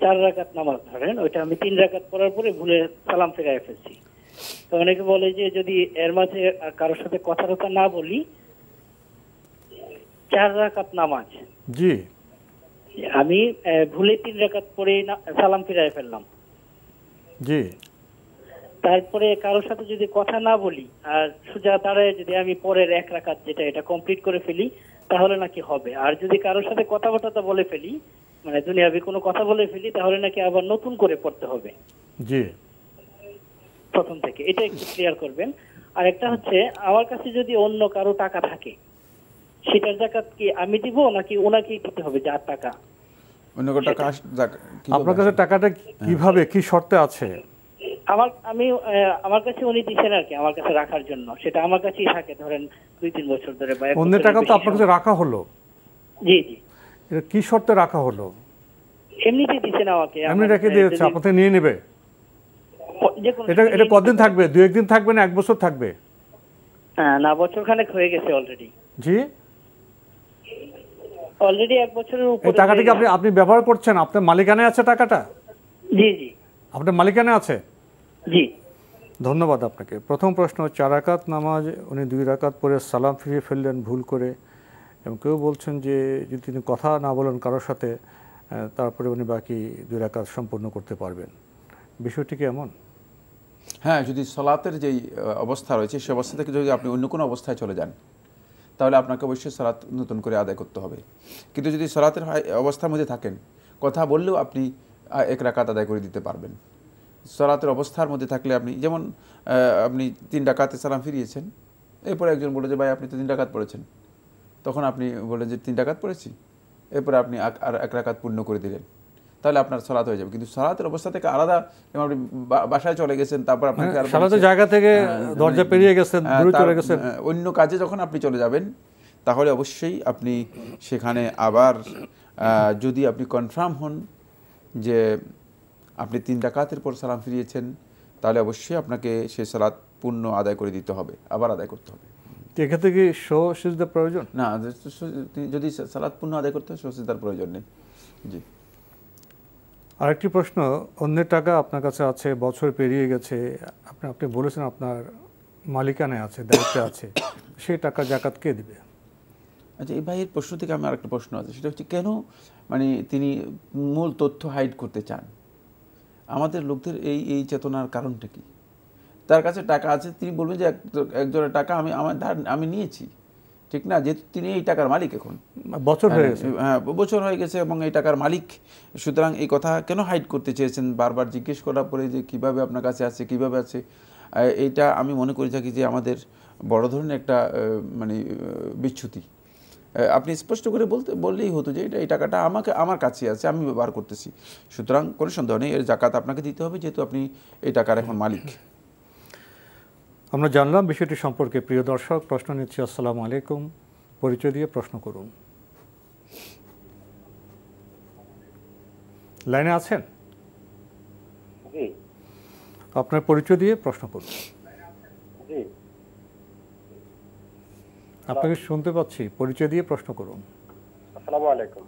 4 রাকাত নামাজ ধরেন, ওইটা আমি 3 রাকাত পড়ার পরে ভুলে সালাম ফিরায় ফেলছি। তো অনেকে বলে যে যদি এর মাঝে কারোর সাথে কথা না বলি, 4 রাকাত নামাজ জি আমি ভুলে 3 রাকাত পড়ে সালাম ফিরায় ফেললাম, জি, তারপরে কারোর সাথে যদি কথা না বলি আর সোজা দাঁড়ায় যদি আমি পরের 1 রাকাত যেটা এটা কমপ্লিট করে ফেলি তাহলে নাকি হবে। আর যদি কারোর সাথে কথাবার্তা বলে ফেলি, মানে দুনিয়াবি কোনো কথা বলে ফেলি, তাহলে নাকি আবার নতুন করে পড়তে হবে জি প্রথম থেকে। এটা একটু ক্লিয়ার করবেন। আর একটা হচ্ছে, আমার কাছে যদি অন্য কারো টাকা থাকে সেটার যাকাত কি আমি দিব নাকি ওনাকেই দিতে হবে? যার টাকা, অন্য কারো টাকা আপনার কাছে টাকাটা কিভাবে কি শর্তে আছে? আমার কাছে উনি দিচ্ছেন আর কি, আমার কাছে রাখার জন্য। সেটা আমার কাছেই থাকে ধরেন 2-3 বছর ধরে। অন্য টাকা তো আপনার কাছে রাখা হলো? জি জি। এটা কি শর্তে রাখা হলো? এমনিতে দিচ্ছেন আমাকে, এমনি রেখে দিয়েছে, আপনাকে নিয়ে নেবে? এটা কতদিন থাকবে? 2-1 দিন থাকবে না 1 বছর থাকবে? না, বছর খানেক হয়ে গেছে অলরেডি। জি, অলরেডি 1 বছরের উপরে। এই টাকাটা কি আপনি ব্যবহার করছেন? আপনার মালিকানায় আছে টাকাটা? জি জি। আপনার মালিকানায় আছে? জি। ধন্যবাদ আপনাকে। প্রথম প্রশ্ন, 4 রাকাত নামাজ উনি 2 রাকাত পরে সালাম ফিরিয়ে ফেললেন ভুল করে, এবং কেউ বলছেন যে যদি তিনি কথা না বলেন কারোর সাথে তারপরে উনি বাকি 2 রাকাত সম্পূর্ণ করতে পারবেন। বিষয়টি কি এমন? হ্যাঁ, যদি সালাতের যেই অবস্থা রয়েছে সে অবস্থা থেকে যদি আপনি অন্য কোনো অবস্থায় চলে যান তাহলে আপনাকে অবশ্যই সালাত নতুন করে আদায় করতে হবে। কিন্তু যদি সালাতের অবস্থার মধ্যে থাকেন, কথা বললেও আপনি 1 রাকাত আদায় করে দিতে পারবেন। সালাতের অবস্থার মধ্যে থাকলে আপনি যেমন আপনি 3 রাকাতে সালাম ফিরিয়েছেন, এরপরে একজন বলে যে ভাই আপনি তো 3 রাকাত পড়েছেন, তখন আপনি বললেন যে 3 রাকাত পড়েছি, এরপরে আপনি আর 1 রাকাত পূর্ণ করে দিলেন, তাহলে আপনার সালাত হয়ে যাবে। কিন্তু সালাতের অবস্থা থেকে আলাদা, যেমন আপনি বাসায় চলে গেছেন, তারপর আপনাকে সালাতের জায়গা থেকে দরজা পেরিয়ে গেছেন, দূরে চলে গেছেন, অন্য কাজে যখন আপনি চলে যাবেন তাহলে অবশ্যই আপনি সেখানে আবার যদি আপনি কনফার্ম হন যে আপনি 3 রাকাতের পর সালাম ফিরিয়েছেন তাহলে অবশ্যই আপনাকে সেই সালাত পূর্ণ আদায় করে দিতে হবে, আবার আদায় করতে হবে। এক্ষেত্রে কি সিজদার প্রয়োজন? না, যদি সালাত পূর্ণ আদায় করতে হয় সিজদার প্রয়োজন নেই। জি। আরেকটি প্রশ্ন, অন্যের টাকা আপনার কাছে আছে, বছর পেরিয়ে গেছে, আপনি বলেছেন আপনার মালিকানায় আছে, দায়িত্বে আছে, সেই টাকা জাকাত কে দিবে? আচ্ছা, এই ভাইয়ের প্রশ্ন থেকে আমার আরেকটা প্রশ্ন আছে, সেটা হচ্ছে কেন মানে তিনি মূল তথ্য হাইড করতে চান? আমাদের লোকদের এই চেতনার কারণটা কি? তার কাছে টাকা আছে, তিনি বলবেন যে একজনের টাকা আমি নিয়েছি, ঠিক না? যেহেতু তিনি এই টাকার মালিক, এখন বছর হয়ে গেছে, হ্যাঁ বছর হয়ে গেছে এবং এই টাকার মালিক, সুতরাং এই কথা কেন হাইড করতে চেয়েছেন? বারবার জিজ্ঞেস করার পরে যে কিভাবে আপনার কাছে আছে, কিভাবে আছে, এইটা আমি মনে করি থাকি যে আমাদের বড় ধরনের একটা মানে বিচ্যুতি। আপনি স্পষ্ট করে বললেই হতো যে এই টাকাটা আমার কাছে আছে, আমি ব্যবহার করতেছি, সুতরাং কোনো সন্দেহ নেই এর জাকাত আপনাকে দিতে হবে, যেহেতু আপনি এই টাকার এখন মালিক। আমরা জানলাম বিষয়টি সম্পর্কে। প্রিয় দর্শক, প্রশ্ন নিচ্ছি। আসসালামু আলাইকুম, পরিচয় দিয়ে প্রশ্ন করুন। লাইনে আছেন? জি। আপনার পরিচয় দিয়ে প্রশ্ন করুন। জি। আপনাকে শুনতে পাচ্ছি, পরিচয় দিয়ে প্রশ্ন করুন। আসসালামু আলাইকুম।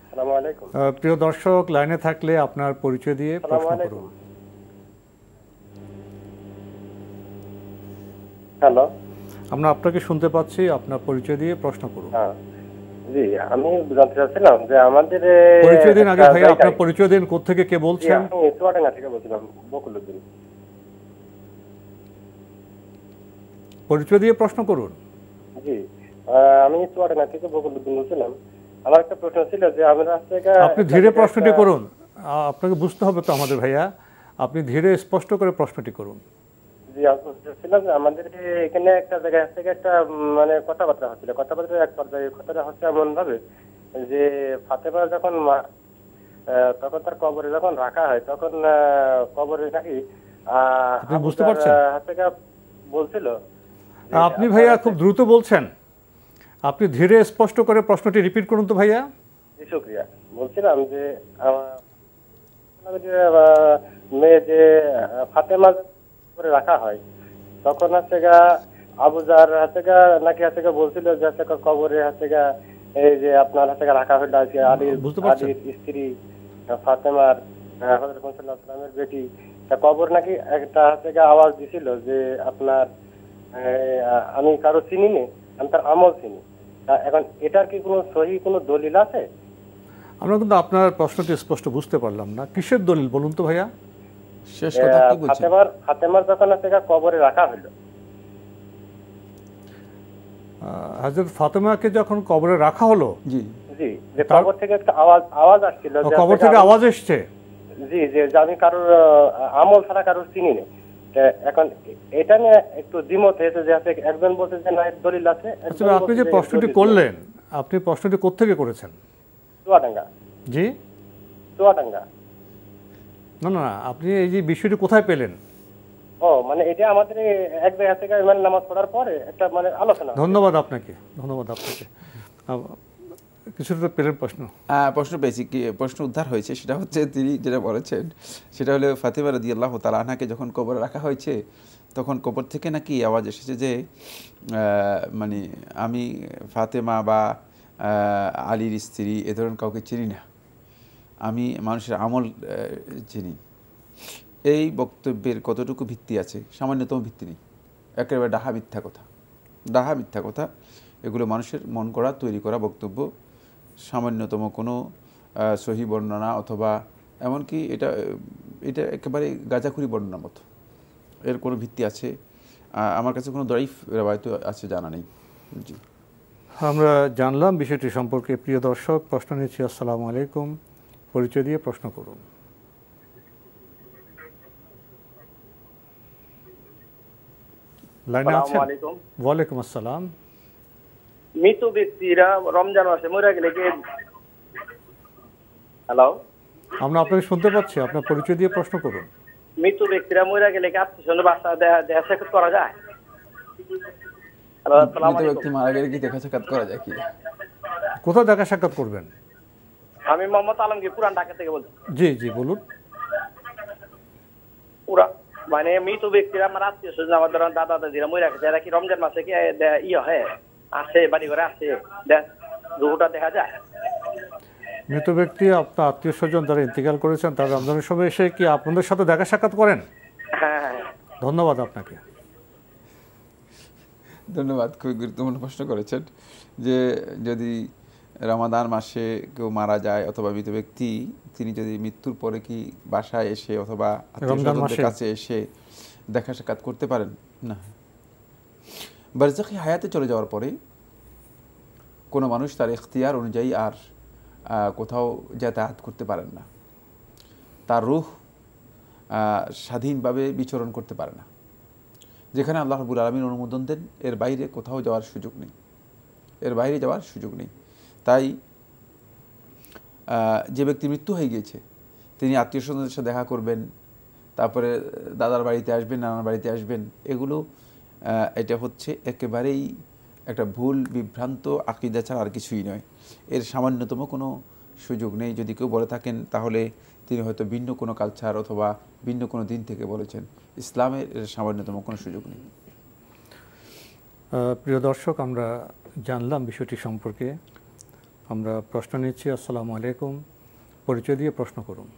আসসালামু আলাইকুম। প্রিয় দর্শক, লাইনে থাকলে আপনার পরিচয় দিয়ে প্রশ্ন করুন। হ্যালো, আমরা আপনাকে শুনতে পাচ্ছি, আপনার পরিচয় দিয়ে প্রশ্ন করুন। হ্যাঁ জি, আমি জানতে চাচ্ছিলাম যে আমাদের পরিচয় দিন আগে ভাই, আপনার পরিচয় দিন, কোত্থেকে কে বলছেন? আমি চুয়াডাঙ্গা থেকে বলছিলাম, বকুলউদ্দিন। পরিচয় দিয়ে প্রশ্ন করুন। জি, আমি চুয়াডাঙ্গা থেকে বকুলউদ্দিন বলছিলাম। আমার একটা প্রশ্ন ছিল যে আমরা আপনি ধীরে প্রশ্নটি করুন, আপনাকে বুঝতে হবে তো আমাদের ভাইয়া, আপনি ধীরে স্পষ্ট করে প্রশ্নটি করুন। জি, আমি বলছিলাম যে আমাদের এখানে একটা জায়গায় থেকে একটা মানে কথাবার্তা হচ্ছিল, কথাবার্তা এক পর্যায়ে কথাটা হচ্ছে এমন ভাবে যে ফাতেমা যখন তখন তার কবরে যখন রাখা হয় তখন কবরে নাকি আপনি বুঝতে পারছেন? বলছিল। আপনি ভাইয়া খুব দ্রুত বলছেন, আপনি ধীরে স্পষ্ট করে প্রশ্নটি রিপিট করুন তো ভাইয়া। জি, শুকরিয়া। বলছিলাম যে মেয়ে যে ফাতেমা করে রাখা হয় তখন হচ্ছে গা আবুজার নাকি বলছিল যে কবরে এই যে আপনার রাখা হইল আলীর স্ত্রী ফাতেমার হযরত মুহাম্মদ সাল্লাল্লাহু আলাইহি ওয়াসাল্লামের বেটি, তা কবর নাকি একটা আওয়াজ দিছিল যে আপনার আমি কারো চিনি নি, আমি তার আমল চিনি। এখন এটার কি কোনো সহি কোনো দলিল আছে? আমরা কিন্তু আপনার প্রশ্নটি স্পষ্ট বুঝতে পারলাম না, কিসের দলিল বলুন তো ভাইয়া। শেষ কথা কি বলছেন? ফাতেমার যখন কবরে রাখা হলো, হযরত ফাতেমাকে যখন কবরে রাখা হলো, জি জি, যে কবর থেকে একটা আওয়াজ আসছিল, কবর থেকে আওয়াজ এসেছে, জি, যে আমি কারোর আমল ছাড়া কারোর চিনি না। এখন এটা নিয়ে একটু দ্বিমত হয়েছে, যে একজন বলছে যে না দলিল আছে। আপনি যে প্রশ্নটি করলেন, আপনি প্রশ্নটি কোত্থেকে করেছেন? চুয়াডাঙ্গা। জি, চুয়াডাঙ্গা। না না, আপনি এই যে বিষয়টি কোথায় পেলেন? ও মানে এটা আমাদের এক জায়গা থেকে মানে নামাজ পড়ার পরে একটা মানে আলোচনা। ধন্যবাদ আপনাকে, ধন্যবাদ আপনাকে। কিছুটা পেলেন প্রশ্ন? প্রশ্ন পেয়েছি, কি প্রশ্ন উদ্ধার হয়েছে সেটা হচ্ছে তিনি যেটা বলেছেন সেটা হলো ফাতেমা রাদিয়াল্লাহু তাআলা আনহাকে যখন কবরে রাখা হয়েছে তখন কবর থেকে নাকি আওয়াজ এসেছে যে মানে আমি ফাতেমা বা আলীর স্ত্রী এ ধরনের কাউকে চিনি না, আমি মানুষের আমল চিনি। এই বক্তব্যের কতটুকু ভিত্তি আছে? সামান্যতম ভিত্তি নেই, একেবারে ডাহা মিথ্যা কথা, ডাহা মিথ্যা কথা। এগুলো মানুষের মন করা তৈরি করা বক্তব্য, সামান্যতম কোনো সহি বর্ণনা অথবা এমনকি এটা একেবারে গাঁজাখুরি বর্ণনার মতো। এর কোনো ভিত্তি আছে আমার কাছে কোনো দঈফ রিওয়ায়াত আছে জানা নেই। জি, আমরা জানলাম বিষয়টি সম্পর্কে। প্রিয় দর্শক, প্রশ্ন নিচ্ছি। আসসালামু আলাইকুম, পরিচয় দিয়ে প্রশ্ন করুন। লাইনে আছেন? ওয়ালাইকুম আসসালাম। মৃত ব্যক্তিরা রমজান মাসে মরে গেলে কি, হ্যালো, আমরা আপনাকে শুনতে পাচ্ছি, আপনার পরিচয় দিয়ে প্রশ্ন করুন। মৃত ব্যক্তিরা মরে গেলে কি আত্মীয়স্বজনের বাসা দেখা সাক্ষাৎ করা যায়? মৃত ব্যক্তি মারা গেলে কি দেখা সাক্ষাৎ করা যায়? কি কোথায় দেখা সাক্ষাৎ করবেন? আমি মোহাম্মদ আলমগীর, পুরান ঢাকা থেকে বলছি। জি জি, বলুন। মানে মৃত ব্যক্তিরা আমার আত্মীয় স্বজন, আমার ধরেন দাদা দাদিরা মরে গেছে, এরা কি রমজান মাসে কি হয় আসে, বাড়ি ঘরে আসে, রুহুটা দেখা যায়? মৃত ব্যক্তি আপনার আত্মীয় স্বজন যারা ইন্তেকাল করেছেন তারা রমজানের সময় এসে কি আপনাদের সাথে দেখা সাক্ষাৎ করেন? হ্যাঁ। ধন্যবাদ আপনাকে। ধন্যবাদ, খুবই গুরুত্বপূর্ণ প্রশ্ন করেছেন। যে যদি রমাদান মাসে কেউ মারা যায় অথবা মৃত ব্যক্তি, তিনি যদি মৃত্যুর পরে কি বাসায় এসে অথবা আত্মীয়স্বজনদের কাছে এসে দেখা সাক্ষাৎ করতে পারেন? না। বারজাখী হায়াতে চলে যাওয়ার পরে কোনো মানুষ তার ইখতিয়ার অনুযায়ী আর কোথাও যাতায়াত করতে পারেন না, তার রূহ স্বাধীনভাবে বিচরণ করতে পারে না। যেখানে আল্লাহ রাব্বুল আলামিন অনুমোদন দেন এর বাইরে কোথাও যাওয়ার সুযোগ নেই, এর বাইরে যাওয়ার সুযোগ নেই। তাই যে ব্যক্তি মৃত্যু হয়ে গিয়েছে তিনি আত্মীয় স্বজনদের সাথে দেখা করবেন, তারপরে দাদার বাড়িতে আসবেন, নানার বাড়িতে আসবেন, এগুলো এটা হচ্ছে একেবারেই একটা ভুল বিভ্রান্ত আকীদা ছাড়া আর কিছুই নয়। এর সামান্যতম কোনো সুযোগ নেই। যদি কেউ বলে থাকেন তাহলে তিনি হয়তো ভিন্ন কোনো কালচার অথবা ভিন্ন কোনো দিন থেকে বলেছেন। ইসলামের এর সামান্যতম কোনো সুযোগ নেই। প্রিয় দর্শক, আমরা জানলাম বিষয়টি সম্পর্কে। আমরা প্রশ্ন নিচ্ছি। আসসালামু আলাইকুম, পরিচয় দিয়ে প্রশ্ন করুন।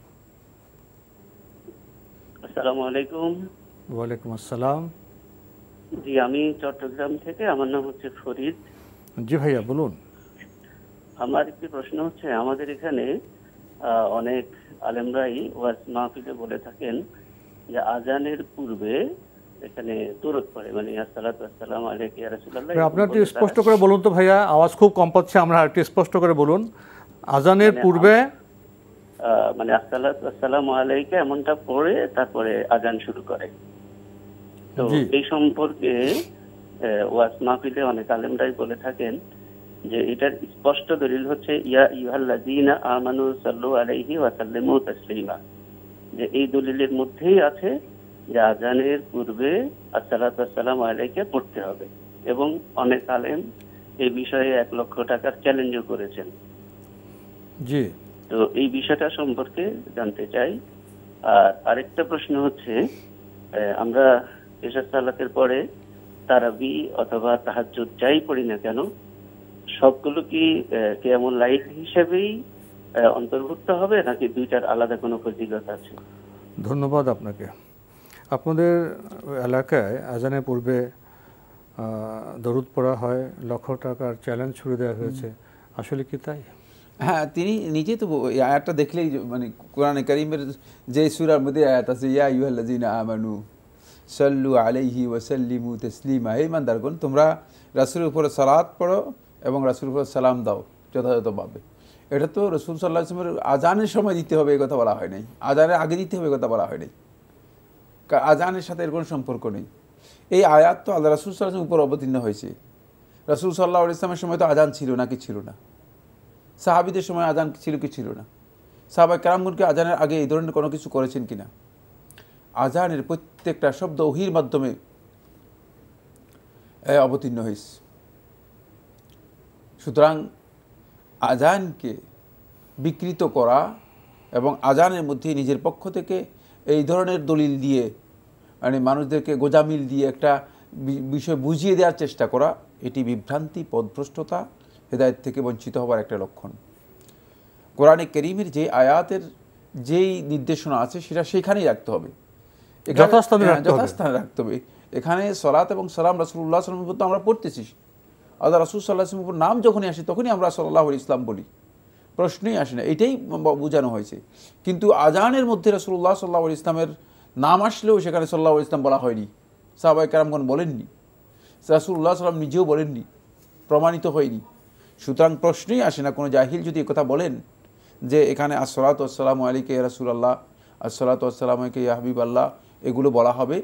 আসসালামু আলাইকুম। ওয়ালাইকুম আসসালাম। জি, আমি চট্টগ্রাম থেকে, আমার নাম হচ্ছে ফরিদ। জি ভাইয়া, বলুন। আমার একটি প্রশ্ন হচ্ছে, আমাদের এখানে অনেক আলেমরাই ওয়াজ মাহফিলে বলে থাকেন যে আজানের পূর্বে এখানে দরুদ পড়ে, মানে আসসালাতু ওয়াসসালামু আলাইকা ইয়া রাসূলুল্লাহ। আপনার একটু স্পষ্ট করে বলুন তো ভাইয়া, আওয়াজ খুব কম পাচ্ছে আমরা, একটু স্পষ্ট করে বলুন। আজানের পূর্বে মানে আসসালাতু ওয়াসসালামু আলাইকা এমনটা পড়ে তারপরে আজান শুরু করে। তো এই সম্পর্কে ওয়াজ মাহফিলে অনেক আলেমরাই বলে থাকেন যে এটার স্পষ্ট দলিল হচ্ছে ইয়া আইয়ুহাল্লাযীনা আমানু সাল্লু আলাইহি ওয়া সাল্লিমু তাসলিমা, যে এই দলিলের মধ্যেই আছে যে আজানের পূর্বে আসসালাতু ওয়াসসালামু আলাইকা পড়তে হবে। এবং অনেক আলেম এই বিষয়ে 1 লক্ষ টাকার চ্যালেঞ্জও করেছেন। জি, তো এই বিষয়টা সম্পর্কে জানতে চাই। আর আরেকটা প্রশ্ন হচ্ছে, আমরা এশার সালাতের পরে তারাবি অথবা তাহাজ্জুদ যাই পড়ি না কেন, সবগুলো কি কিয়ামুল লাইল হিসেবেই অন্তর্ভুক্ত হবে নাকি দুইটার আলাদা কোনো ফজিলত আছে? ধন্যবাদ আপনাকে। আপনাদের এলাকায় আজানের পূর্বে দরুদ পড়া হয়, লক্ষ টাকার চ্যালেঞ্জ ছুড়ে দেওয়া হয়েছে, আসলে কি তাই? হ্যাঁ, তিনি নিজে তো এই আয়াতটা দেখলেই, মানে কোরআনে কারীমের যে সূরার মধ্যে আয়াত আছে ইয়া আইয়ুহাল্লাযীনা আমানু সাল্লু আলাইহি ওয়া সাল্লিমু তাসলিমা, হে ইমানদারগণ তোমরা রাসূলের উপরে সালাত পড়ো এবং রাসূলের উপরে সালাম দাও যথাযথভাবে। এটা তো রাসূল সাল্লাল্লাহু আলাইহি ওয়াসাল্লামের আজানের সময় দিতে হবে এই কথা বলা হয় নাই, আজানের আগে দিতে হবে এই কথা বলা হয় নাই। আজানের সাথে এর কোনো সম্পর্ক নেই। এই আয়াত তো আল্লাহ রাসূল সাল্লাল্লাহু আলাইহি ওয়াসাল্লামের উপর অবতীর্ণ হয়েছে। রাসূল সাল্লাল্লাহু আলাইহি ওয়াসাল্লামের সময় তো আজান ছিল না কি ছিল না, সাহাবীদের সময় আজান ছিল কি ছিল না, সাহাবায়ে কেরামগণকে আজানের আগে এই ধরনের কোনো কিছু করেছেন কিনা? আজানের প্রত্যেকটা শব্দ ওহীর মাধ্যমে অবতীর্ণ হয়েছে। সুতরাং আজানকে বিকৃত করা এবং আজানের মধ্যে নিজের পক্ষ থেকে এই ধরনের দলিল দিয়ে, মানে মানুষদেরকে গোজামিল দিয়ে একটা বিষয় বুঝিয়ে দেওয়ার চেষ্টা করা, এটি বিভ্রান্তি, পথভ্রষ্টতা, হেদায়েত থেকে বঞ্চিত হওয়ার একটা লক্ষণ। কোরআনে কারীমের যে আয়াতের যেই নির্দেশনা আছে সেটা সেখানেই রাখতে হবে, যথাস্থানে রাখতে হবে। এখানে সালাত এবং সালাম রাসূলুল্লাহ সাল্লাল্লাহু আলাইহি ওয়াসাল্লামের উপর আমরা পড়তেছি, আল্লাহ রাসূল সাল্লাল্লাহু আলাইহি ওয়াসাল্লামের উপর নাম যখনই আসে তখনই আমরা সাল্লাল্লাহু আলাইহি ইসলাম বলি, প্রশ্নই আসে না, এটাই বোঝানো হয়েছে। কিন্তু আজানের মধ্যে রাসূলুল্লাহ সাল্লাল্লাহু আলাইহি ইসলামের নাম আসলেও সেখানে সাল্লাল্লাহু আলাইহি ইসলাম বলা হয়নি, সাহাবায়ে কেরামগণ বলেননি, রাসূলুল্লাহ সাল্লাম নিজেও বলেননি, প্রমাণিত হয়নি। সুতরাং প্রশ্নই আসে না কোনো জাহিল যদি কথা বলেন যে এখানে আসসালাতু ওয়াসসালামু আলাইকা ইয়া রাসূলুল্লাহ, আসসালাতু ওয়াসসালামু আলাইকা ইয়া হাবিবাল্লাহ, এগুলো বলা হবে।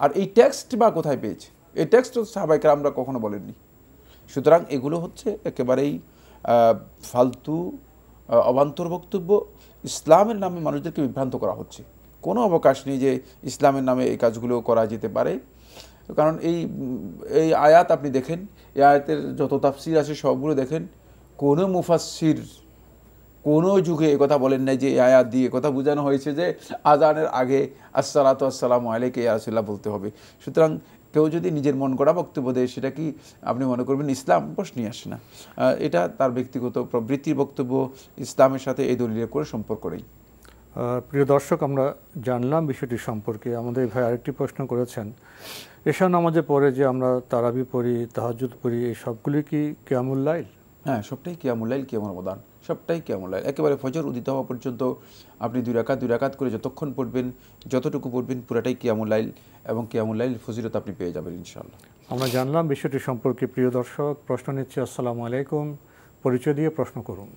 আর এই টেক্সট বা কোথায় পেয়েছে? এই টেক্সট সাহাবায়ে কেরামরা কখনো বলেননি। সুতরাং এগুলো হচ্ছে একেবারেই ফালতু অবান্তর বক্তব্য। ইসলামের নামে মানুষদেরকে বিভ্রান্ত করা হচ্ছে, কোনো অবকাশ নেই যে ইসলামের নামে এই কাজগুলো করা যেতে পারে। কারণ এই আয়াত আপনি দেখেন, এই আয়াতের যত তাফসির আছে সবগুলো দেখেন, কোনো মুফাসসির কোনো যুগে কথা বলেন নাই যে এই আয়াত দিয়ে কথা বোঝানো হয়েছে যে আজানের আগে আসসালাতু ওয়াসসালামু আলাইকা ইয়া রাসূলুল্লাহ বলতে হবে। সুতরাং কেউ যদি নিজের মন গড়া বক্তব্য দেয় সেটা কি আপনি মনে করবেন ইসলাম? প্রশ্নই আসে না। এটা তার ব্যক্তিগত প্রবৃত্তির বক্তব্য, ইসলামের সাথে এই দলিলের কোনো সম্পর্ক নেই। প্রিয় দর্শক, আমরা জানলাম বিষয়টি সম্পর্কে। আমাদের ভাই আরেকটি প্রশ্ন করেছেন, এশা নামাজের পরে যে আমরা তারাবি পড়ি, তাহাজ্জুদ পড়ি, এই সবগুলি কি কিয়ামুল লাইল? হ্যাঁ, সবটাই কিয়ামুল লাইল, কিয়ামুল রমাদান, সবটাই কিয়ামুল লাইল। একেবারে ফজর উদিত হওয়া পর্যন্ত আপনি 2 রাকাত করে যতক্ষণ পড়বেন, যতটুকু পড়বেন, পুরাটাই কিয়ামুল লাইল, এবং কিয়ামুল লাইল ফজিলত আপনি পেয়ে যাবেন ইনশাআল্লাহ। আমরা জানলাম বিষয়টি সম্পর্কে। প্রিয় দর্শক, প্রশ্ন নিচ্ছি। আসসালামু আলাইকুম, পরিচয় দিয়ে প্রশ্ন করুন।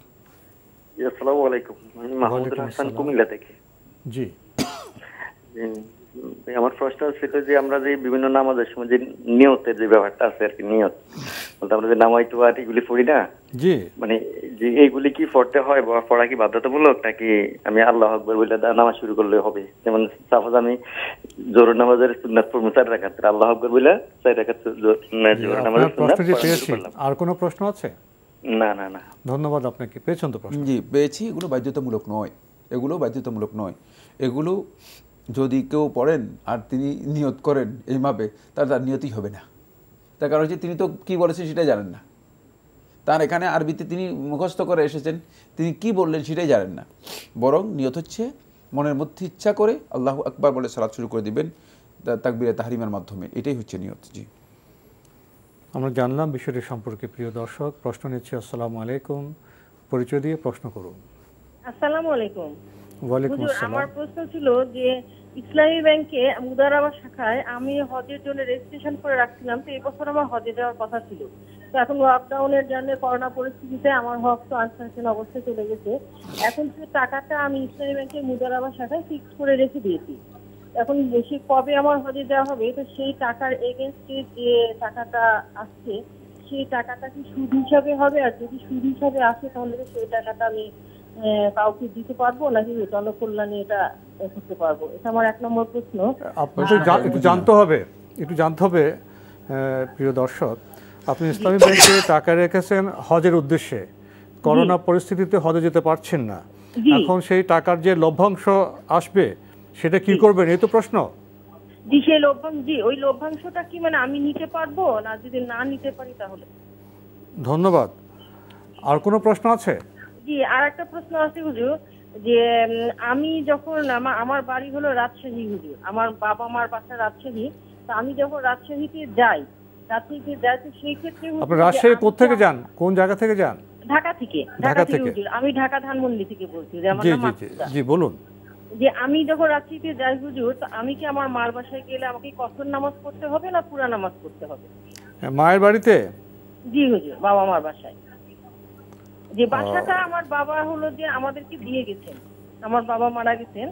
আসসালামু আলাইকুম, আমি মাহমুদুল হাসান কুমিল্লা থেকে। জি, আমার প্রশ্ন ছিল যে আমরা যে বিভিন্ন নামাজের সময় যে নিয়তের যে ব্যাপারটা আছে আর কি, নিয়ত বলতে আমরা যে নামাজ দোয়া এগুলি পড়ি না, জি, মানে যে এইগুলি কি পড়তে হয় বা পড়া কি বাধ্যতামূলক, নাকি আমি আল্লাহু আকবার বলে নামাজ শুরু করলে হবে? যেমন সাপোজ আমি জোহর নামাজের সুন্নাত পড়বো 4 রাকাত, আল্লাহু আকবার বলে 4 রাকাত জোহর নামাজের সুন্নাত পড়লাম। আর কোনো প্রশ্ন আছে? না না না, ধন্যবাদ আপনাকে। পেয়েছেন তো প্রশ্ন? জি পেয়েছি। এগুলো বাধ্যতামূলক নয়, এগুলো বাধ্যতামূলক নয়। এগুলো যদি কেউ পড়েন আর তিনি নিয়ত করেন এইভাবে, তার নিয়তই হবে না। তার কারণ হচ্ছে তিনি তো কি বলেছেন সেটাই জানেন না। তার এখানে আরবিতে তিনি মুখস্থ করে এসেছেন, তিনি কি বললেন সেটাই জানেন না। বরং নিয়ত হচ্ছে মনের মধ্যে ইচ্ছা করে আল্লাহু আকবার বলে সালাত শুরু করে দিবেন তাকবীরে তাহরিমের মাধ্যমে, এটাই হচ্ছে নিয়ত। জি, আমরা জানলাম বিষয়টি সম্পর্কে। প্রিয় দর্শক, প্রশ্ন নিচ্ছি। আসসালামু আলাইকুম, পরিচয় দিয়ে প্রশ্ন করুন। আসসালামু আলাইকুম। ওয়ালাইকুম হুজুর, আসসালাম। আমার প্রশ্ন ছিল যে ইসলামী ব্যাংকে মুদারাবা শাখায় আমি হজের জন্য রেজিস্ট্রেশন করে রাখছিলাম, তো এই বছর আমার হজে যাওয়ার কথা ছিল। তো এখন লকডাউনের জন্য করোনা পরিস্থিতিতে আমার হজ তো আনসার্টেন অবস্থায় চলে গেছে। এখন যে টাকাটা আমি ইসলামী ব্যাংকের মুদারাবা শাখায় ফিক্স করে রেখে দিয়েছি, এখন বেশি কবে আমার হজে যাওয়া হবে, তো সেই টাকার এগেনস্টে যে টাকাটা আসছে সেই টাকাটা কি সুদ হিসাবে হবে? আর যদি সুদ হিসাবে আসে তাহলে সেই টাকাটা আমি কাউকে দিতে পারবো নাকি জনকল্যাণে এটা করতে পারবো? এটা আমার 1 নম্বর প্রশ্ন। আপনাকে একটু জানতে হবে প্রিয় দর্শক, আপনি ইসলামী ব্যাংকে টাকা রেখেছেন হজের উদ্দেশ্যে, করোনা পরিস্থিতিতে হজে যেতে পারছেন না, এখন সেই টাকার যে লভ্যাংশ আসবে সেটা কি করবেন, এই তো প্রশ্ন? জি, সেই ওই লভ্যাংশটা কি মানে আমি নিতে পারবো না? যদি না নিতে পারি তাহলে? ধন্যবাদ। আর কোনো প্রশ্ন আছে? জি, আর একটা প্রশ্ন আছে হুজুর, যে আমি যখন আমার বাড়ি হলো রাজশাহী হুজুর, আমার বাবা মার বাসা রাজশাহী, তো আমি যখন রাজশাহীতে যাই তো সেই ক্ষেত্রে আপনি রাজশাহী কোথা থেকে যান, কোন জায়গা থেকে যান? ঢাকা থেকে হুজুর, আমি ঢাকা ধানমন্ডি থেকে বলছি। যে আমার নাম মাসুদা। জি বলুন। যে আমি যখন রাজশাহীতে যাই হুজুর, তো আমি কি আমার মার বাসায় গেলে আমাকে কসর নামাজ পড়তে হবে না পুরা নামাজ পড়তে হবে? মায়ের বাড়িতে? জি হুজুর, বাবা মার বাসায়। যে বাসাটা আমার বাবা হলো যে আমাদেরকে দিয়ে গেছেন, আমার বাবা মারা গেছেন।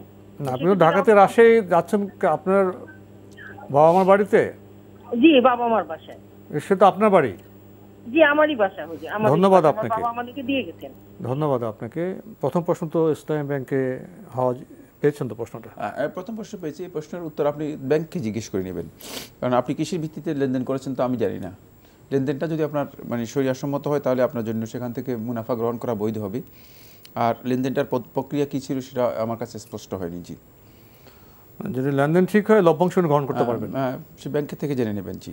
আপনি ঢাকাতে রাজশাহী যাচ্ছেন আপনার বাবা মার বাড়িতে? জি, বাবা মার বাসায়। সেটা আপনার বাড়ি? জি, আমারই বাসা হুজুর। ধন্যবাদ আপনাকে। বাবা আমাদেরকে দিয়ে গেছেন। ধন্যবাদ আপনাকে। প্রথম প্রশ্ন তো ইসলামী ব্যাংকে হজ পেয়েছেন তো প্রশ্নটা? প্রথম প্রশ্ন পেয়েছি। এই প্রশ্নের উত্তর আপনি ব্যাংককে জিজ্ঞেস করে নেবেন, কারণ আপনি কিসের ভিত্তিতে লেনদেন করেছেন তো আমি জানি না। লেনদেনটা যদি আপনার মানে শরিয়াসম্মত হয় তাহলে আপনার জন্য সেখান থেকে মুনাফা গ্রহণ করা বৈধ হবে। আর লেনদেনটার প্রক্রিয়া কী ছিল সেটা আমার কাছে স্পষ্ট হয়নি। জি, যদি লেনদেন ঠিক হয় লভ্যাংশ গ্রহণ করতে পারবেন, সে ব্যাংকের থেকে জেনে নেবেন। জি,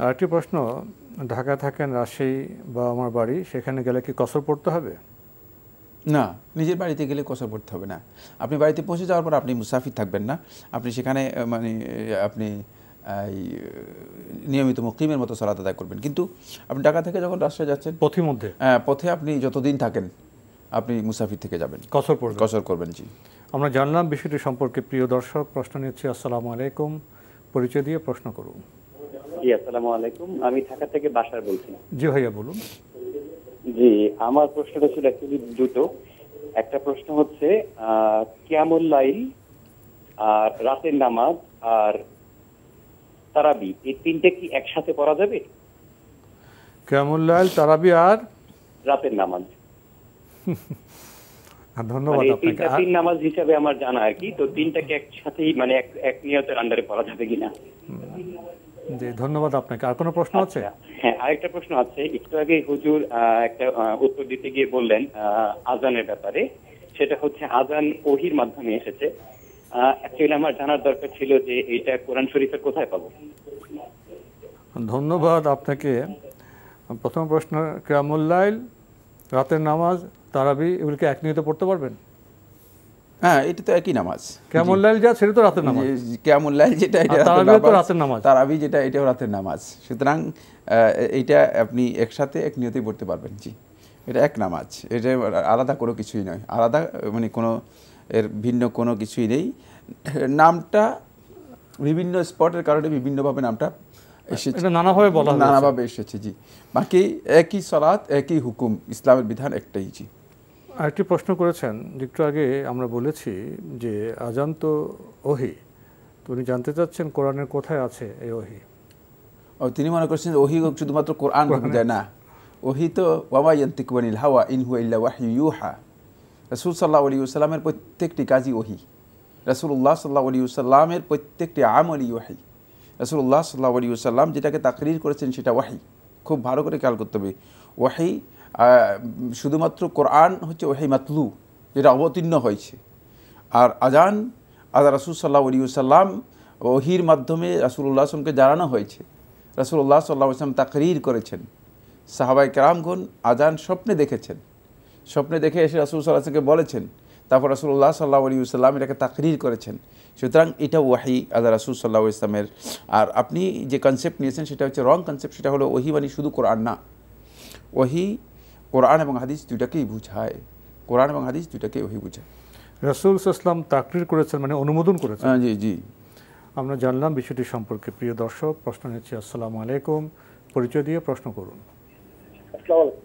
আর একটি প্রশ্ন, ঢাকা থাকেন, রাজশাহী বা আমার বাড়ি, সেখানে গেলে কি কসর পড়তে হবে? না, নিজের বাড়িতে গেলে কসর পড়তে হবে না। আপনি বাড়িতে পৌঁছে যাওয়ার পর আপনি মুসাফির থাকবেন না, আপনি সেখানে মানে আপনি নিয়মিত মুকিমের মতো সালাত আদায় করবেন। কিন্তু আপনি ঢাকা থেকে যখন রাজশাহী যাচ্ছেন পথে আপনি যতদিন থাকেন আপনি মুসাফির থেকে যাবেন, কসর করবেন। জি, আমরা জানলাম বিষয়টি সম্পর্কে। প্রিয় দর্শক, প্রশ্ন নিচ্ছি। আসসালামু আলাইকুম, পরিচয় দিয়ে প্রশ্ন করুন। জি, আসসালামু আলাইকুম, আমি ঢাকা থেকে বাসার বলছি। জি ভাইয়া বলুন। জি, আমার প্রশ্নটা ছিল একটু দ্রুত। একটা প্রশ্ন হচ্ছে কিয়ামুল লাইল আর রাতের নামাজ আর তারাবি, এই তিনটে কি একসাথে পড়া যাবে? কিয়ামুল লাইল, তারাবি আর রাতের নামাজ। ধন্যবাদ আপনাকে। তিন নামাজ হিসাবে আমার জানা আর কি, তো তিনটাকে একসাথেই মানে এক নিয়তের আন্ডারে পড়া যাবে কিনা? জি, ধন্যবাদ আপনাকে। আর কোনো প্রশ্ন আছে? হ্যাঁ, আরেকটা প্রশ্ন আছে। একটু আগে হুজুর একটা উত্তর দিতে গিয়ে বললেন আজানের ব্যাপারে, সেটা হচ্ছে আজান ওহির মাধ্যমে এসেছে। অ্যাকচুয়ালি আমার জানার দরকার ছিল যে এটা কোরআন শরীফের কোথায় পাবো? ধন্যবাদ আপনাকে। প্রথম প্রশ্ন, কিয়ামুল লাইল, রাতের নামাজ, তারাবি, এগুলোকে এক নিয়তে পড়তে পারবেন? হ্যাঁ, এটা তো একই নামাজ। কিয়ামুল লাইল যা সেটা তো রাতের নামাজ। কিয়ামুল লাইল যেটা এটা রাতের নামাজ, তারাবি যেটা এটাও রাতের নামাজ। সুতরাং এইটা আপনি একসাথে এক নিয়তেই পড়তে পারবেন। জি, এটা এক নামাজ, এটা আলাদা কোনো কিছুই নয়, আলাদা মানে কোনো এর ভিন্ন কোনো কিছুই নেই। নামটা বিভিন্ন স্পটের কারণে বিভিন্নভাবে নামটা এসেছে, নানাভাবে এসেছে। জি, বাকি একই সালাত, একই হুকুম, ইসলামের বিধান একটাই। জি, আরেকটি প্রশ্ন করেছেন, একটু আগে আমরা বলেছি যে আজান তো ওহী, তো উনি জানতে চাচ্ছেন কোরআনের কোথায় আছে এই ওহী? তিনি মনে করছেন ওহি শুধুমাত্র কোরআন বোঝায় না, ওহি তো ওয়ামা ইয়ান্তিকু আনিল হাওয়া ইন হুয়া ইল্লা ওয়াহয়ু ইউহা। রাসূল সাল্লাল্লাহু আলাইহি ওয়াসাল্লামের প্রত্যেকটি কাজই ওহি, রাসূলুল্লাহ সাল্লাল্লাহু আলাইহি ওয়াসাল্লামের প্রত্যেকটি আমলই ওহি। রাসূলুল্লাহ সাল্লাল্লাহু আলাইহি ওয়াসাল্লাম যেটাকে তাকরীর করেছেন সেটা ওয়াহি। খুব ভালো করে খেয়াল করতে হবে, ওয়াহি শুধুমাত্র কোরআন হচ্ছে ওয়াহি মাতলু, যেটা অবতীর্ণ হয়েছে। আর আজান রাসূল সাল্লাল্লাহু আলাইহি ওয়াসাল্লাম ওহির মাধ্যমে রাসূলুল্লাহ সাল্লামকে জানানো হয়েছে, রাসূলুল্লাহ সাল্লাল্লাহু আলাইহি ওয়াসাল্লাম তাকরীর করেছেন। সাহাবায়ে কেরামগণ আজান স্বপ্নে দেখেছেন, স্বপ্নে দেখে এসে রাসূল সাল্লাল্লাহু আলাইহি ওয়াসাল্লামকে বলেছেন, তারপর রাসূলুল্লাহ সাল্লাল্লাহু আলাইহি ওয়াসাল্লাম এটাকে তাকরীর করেছেন। সুতরাং এটা ওয়াহি রাসূল সাল্লাল্লাহু আলাইহি ওয়াসাল্লামের। আর আপনি যে কনসেপ্ট নিয়েছেন সেটা হচ্ছে রং কনসেপ্ট, সেটা হলো ওহি মানে শুধু কোরআন না, ওহি কোরআন এবং হাদিস দুটাকেই বুঝায়, কোরআন এবং হাদিস দুটাকেই ওহি বুঝায়। রাসূল সাল্লাল্লাহু আলাইহি ওয়াসাল্লাম তাকরীর করেছেন মানে অনুমোদন করেছেন। জি জি, আমরা জানলাম বিষয়টি সম্পর্কে। প্রিয় দর্শক, প্রশ্ন নিচ্ছি। আসসালামু আলাইকুম, পরিচয় দিয়ে প্রশ্ন করুন। আসসালামু আলাইকুম,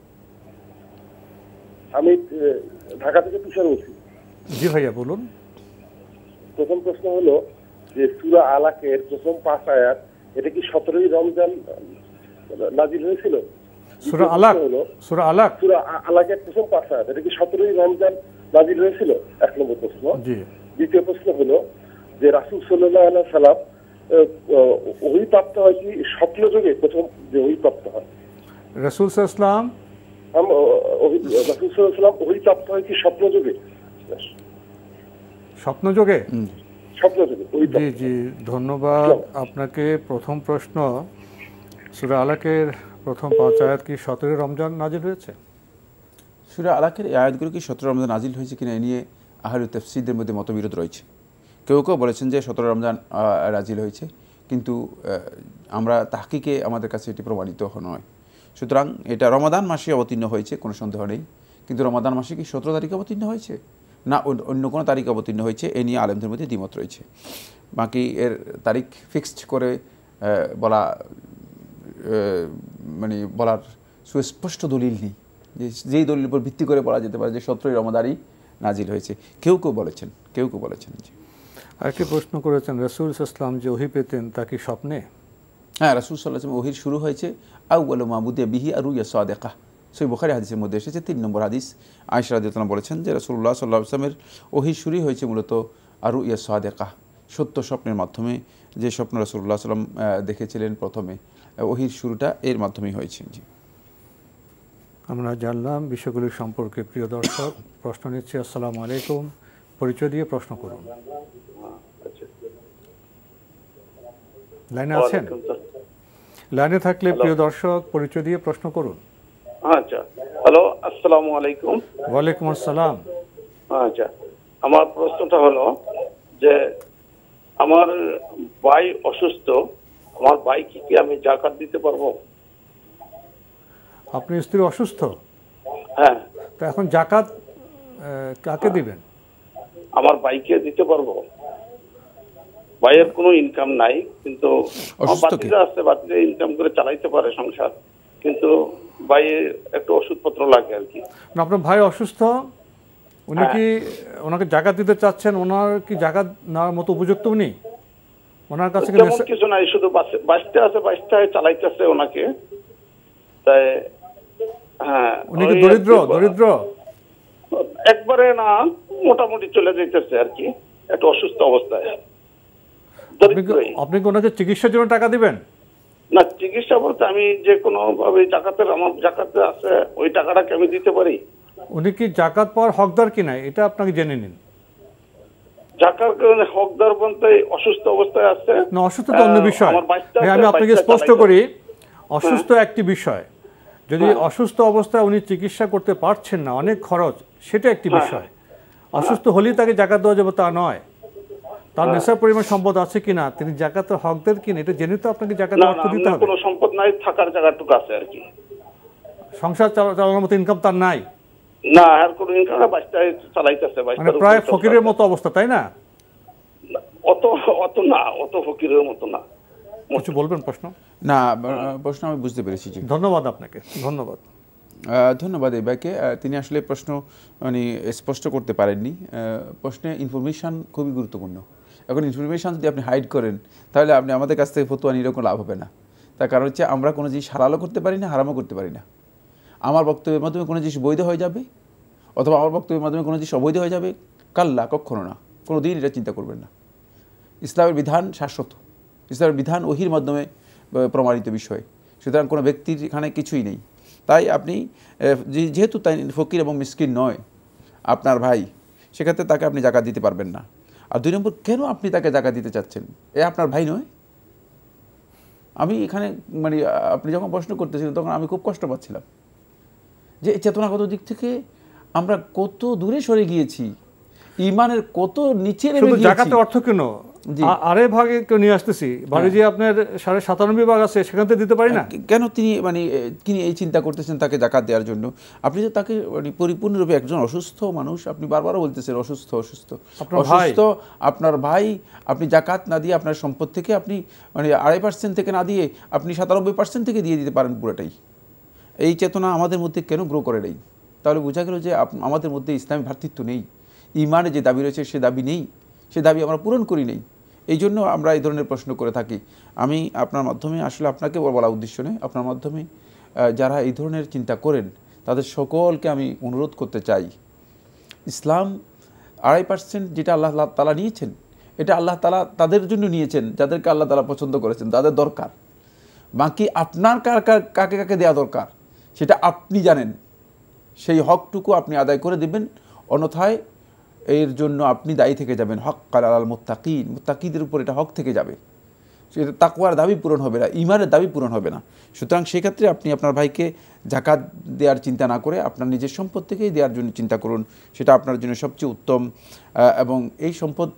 আমি ঢাকা থেকে তুষার বলছি। জি ভাইয়া বলুন। প্রথম প্রশ্ন হলো যে সূরা আলাকের প্রথম 5 আয়াত, এটা কি 17ই রমজান নাজিল হয়েছিল? সূরা আলাক, সূরা আলাক, সূরা আলাকের প্রথম 5 আয়াত, এটা কি 17ই রমজান নাজিল হয়েছিল? এক নম্বর প্রশ্ন। জি। দ্বিতীয় প্রশ্ন হলো যে রাসূল সাল্লাল্লাহু আলাইহি সাল্লাম ওহী প্রাপ্ত হয় কি স্বপ্ন যুগে? প্রথম যে ওহী প্রাপ্ত হয় রাসূল সাল্লাল্লাহু আলাইহি সাল্লাম ওহী প্রাপ্ত হয় কি স্বপ্ন যুগে? স্বপ্ন যোগে? স্বপ্ন যুগে। জি জি, ধন্যবাদ আপনাকে। প্রথম প্রশ্ন, সূরা আলাকের প্রথম 5 আয়াত কি 17 রমজান নাজিল হয়েছে? সূরা আলাকের এই আয়াতগুলো কি 17 রমজান নাজিল হয়েছে কিনা এ নিয়ে আহলে তাফসীরদের মধ্যে মতবিরোধ রয়েছে। কেউ কেউ বলেছেন যে 17 রমজান নাজিল হয়েছে, কিন্তু আমরা তাহকিকে আমাদের কাছে এটি প্রমাণিত নয়। সুতরাং এটা রমাদান মাসে অবতীর্ণ হয়েছে, কোনো সন্দেহ নেই, কিন্তু রমাদান মাসে কি 17 তারিখে অবতীর্ণ হয়েছে না অন্য কোনো তারিখে অবতীর্ণ হয়েছে এ নিয়ে আলেমদের মধ্যে দ্বিমত রয়েছে। বাকি এর তারিখ ফিক্সড করে বলা মানে বলার সুস্পষ্ট দলিল নেই, যেই দলিল উপর ভিত্তি করে বলা যেতে পারে যে 17 রমাদানই নাজিল হয়েছে। কেউ কেউ বলেছেন। আরেকটি প্রশ্ন করেছেন, রাসূল সাল্লাল্লাহু আলাইহি ওয়াসাল্লাম যে ওহী পেতেন তা কি স্বপ্নে? হ্যাঁ, রাসূল সাল্লাল্লাহু আলাইহি ওয়াসাল্লাম ওহীর শুরু হয়েছে আউয়ালু মা বুদিয়া বিহি আর-রুয়া সাদিকা। সহিহ বুখারী হাদিসের মধ্যে এসেছে 3 নম্বর হাদিস। আয়েশা রাদিয়াল্লাহু আনহা বলেছেন যে রাসূলুল্লাহ সাল্লাল্লাহু আলাইহি ওয়াসাল্লামের ওহী শুরু হয়েছে মূলত আর-রুয়া সাদিকা, সত্য স্বপ্নের মাধ্যমে। যে স্বপ্ন রাসূলুল্লাহ সাল্লাল্লাহু আলাইহি ওয়াসাল্লাম দেখেছিলেন প্রথমে, ওহীর শুরুটা এর মাধ্যমেই হয়েছে। জি, আমরা জানলাম বিষয়গুলি সম্পর্কে। প্রিয় দর্শক, প্রশ্ন নিচ্ছি। আসসালামু আলাইকুম, পরিচয় দিয়ে প্রশ্ন করুন। লাইনে আছেন? লাইনে থাকলে প্রিয় দর্শক পরিচয় দিয়ে প্রশ্ন করুন। আচ্ছা, হ্যালো, আসসালামু আলাইকুম। ওয়ালাইকুম আসসালাম। আচ্ছা, আমার প্রশ্নটা হলো যে আমার ভাই অসুস্থ, আমার ভাইকে কি আমি যাকাত দিতে পারবো? আপনি স্ত্রী অসুস্থ? হ্যাঁ। তো এখন যাকাত কাকে দিবেন? আমার ভাইকে দিতে পারবো। ভাইয়ের কোনো ইনকাম নাই, কিন্তু বাতিরা আছে, বাতিরা ইনকাম করে চালাইতে পারে সংসার, কিন্তু ভাইয়ের একটু ওষুধপত্র লাগে আর কি। আপনার ভাই অসুস্থ, উনি কি ওনাকে যাকাত দিতে চাচ্ছেন? ওনার কি যাকাত নেওয়ার মতো উপযুক্ত উনি? ওনার কাছে কিছু নাই, শুধু বাঁচতে আছে, বাঁচতে চালাইতেছে ওনাকে। তাই হ্যাঁ, উনি কি দরিদ্র? একবারে না, মোটামুটি চলে যাইতেছে আর কি, একটু অসুস্থ অবস্থায়। আপনি কি ওনাকে চিকিৎসার জন্য টাকা দিবেন? না, চিকিৎসা বলতে আমি যে কোনো ভাবে আমার জাকাতে আছে, ওই টাকাটাকে আমি দিতে পারি। উনি কি জাকাত পাওয়ার হকদার কিনা এটা আপনাকে জেনে নিন। জাকাত হকদার বলতে অসুস্থ অবস্থায় আছে না, অসুস্থ তো অন্য বিষয়। আমি আপনাকে স্পষ্ট করি, অসুস্থ একটি বিষয়, যদি অসুস্থ অবস্থায় উনি চিকিৎসা করতে পারছেন না, অনেক খরচ, সেটা একটি বিষয়। অসুস্থ হলেই তাকে জাকাত দেওয়া যাবে তা নয়। তার নেশার পরিমাণ সম্পদ আছে কিনা, তিনি জাকাতের হকদার কিনা, এটা জেনে তো আপনাকে জাকাতের অর্থ দিতে হবে। কোনো সম্পদ নাই, থাকার জায়গাটুকু আছে আর কি। সংসার চালানোর মতো ইনকাম তার নাই? না, আর কোনো ইনকাম না, বাচ্চা চালাইতেছে। মানে প্রায় ফকিরের মতো অবস্থা, তাই না? অত না, অত ফকিরের মতো না। কিছু বলবেন প্রশ্ন? না, প্রশ্ন আমি বুঝতে পেরেছি। ধন্যবাদ আপনাকে। ধন্যবাদ এই ভাইকে। তিনি আসলে প্রশ্ন মানে স্পষ্ট করতে পারেননি। প্রশ্নে ইনফরমেশন খুবই গুরুত্বপূর্ণ। এখন ইনফরমেশন যদি আপনি হাইড করেন, তাহলে আপনি আমাদের কাছ থেকে ফতোয়া নিয়ে কোনো লাভ হবে না। তার কারণ হচ্ছে আমরা কোনো জিনিস হালালও করতে পারি না, হারামও করতে পারি না। আমার বক্তব্যের মাধ্যমে কোনো জিনিস বৈধ হয়ে যাবে অথবা আমার বক্তব্যের মাধ্যমে কোনো জিনিস অবৈধ হয়ে যাবে, কাল্লা, কখনো না, কোনো দিন এটা চিন্তা করবেন না। ইসলামের বিধান শাশ্বত, ইসলামের বিধান ওহির মাধ্যমে প্রমাণিত বিষয়, সুতরাং কোনো ব্যক্তির এখানে কিছুই নেই। তাই আপনি যেহেতু তাই ফকির এবং মিসকিন নয় আপনার ভাই, সেক্ষেত্রে তাকে আপনি জাকাত দিতে পারবেন না। আর 2 নম্বর, কেন আপনি তাকে জাকাত দিতে চাচ্ছেন? এ আপনার ভাই নয়? আমি এখানে মানে আপনি যখন প্রশ্ন করতেছিলেন তখন আমি খুব কষ্ট পাচ্ছিলাম যে চেতনাগত দিক থেকে আমরা কত দূরে সরে গিয়েছি, ইমানের কত নিচে নেমে গিয়েছি। জাকাতের অর্থ কেন আরে ভাগে কেউ নিয়ে আসতেছি, বাড়ি যে আপনার 97.5 ভাগ আছে সেখান থেকে দিতে পারি না কেন? তিনি মানে তিনি এই চিন্তা করতেছেন তাকে জাকাত দেওয়ার জন্য। আপনি যে তাকে মানে পরিপূর্ণরূপে একজন অসুস্থ মানুষ, আপনি বারবারও বলতেছেন অসুস্থ অসুস্থ অসুস্থ আপনার ভাই, আপনি জাকাত না দিয়ে আপনার সম্পদ থেকে আপনি মানে 2.5% থেকে না দিয়ে আপনি 97% থেকে দিয়ে দিতে পারেন পুরোটাই। এই চেতনা আমাদের মধ্যে কেন গ্রো করে নেই? তাহলে বোঝা গেল যে আমাদের মধ্যে ইসলামী ভ্রাতৃত্ব নেই, ইমানে যে দাবি রয়েছে সে দাবি নেই, সে দাবি আমরা পূরণ করি নেই। এই জন্য আমরা এই ধরনের প্রশ্ন করে থাকি। আমি আপনার মাধ্যমে আসলে আপনাকে বলা উদ্দেশ্য নেই, আপনার মাধ্যমে যারা এই ধরনের চিন্তা করেন তাদের সকলকে আমি অনুরোধ করতে চাই, ইসলাম 2.5% যেটা আল্লাহ তাআলা নিয়েছেন, এটা আল্লাহ তাআলা তাদের জন্য নিয়েছেন যাদেরকে আল্লাহ তাআলা পছন্দ করেছেন, তাদের দরকার। বাকি আপনার কাকে কাকে দেওয়া দরকার সেটা আপনি জানেন, সেই হকটুকু আপনি আদায় করে দেবেন, অন্যথায় এর জন্য আপনি দায়ী থেকে যাবেন। হাক্কাল আলাল মুত্তাকিন, মুত্তাকিদের উপর এটা হক থেকে যাবে, সেটা তাকওয়ার দাবি পূরণ হবে না, ঈমানের দাবি পূরণ হবে না। সুতরাং সেক্ষেত্রে আপনি আপনার ভাইকে জাকাত দেওয়ার চিন্তা না করে আপনার নিজের সম্পদ থেকেই দেওয়ার জন্য চিন্তা করুন, সেটা আপনার জন্য সবচেয়ে উত্তম। এবং এই সম্পদ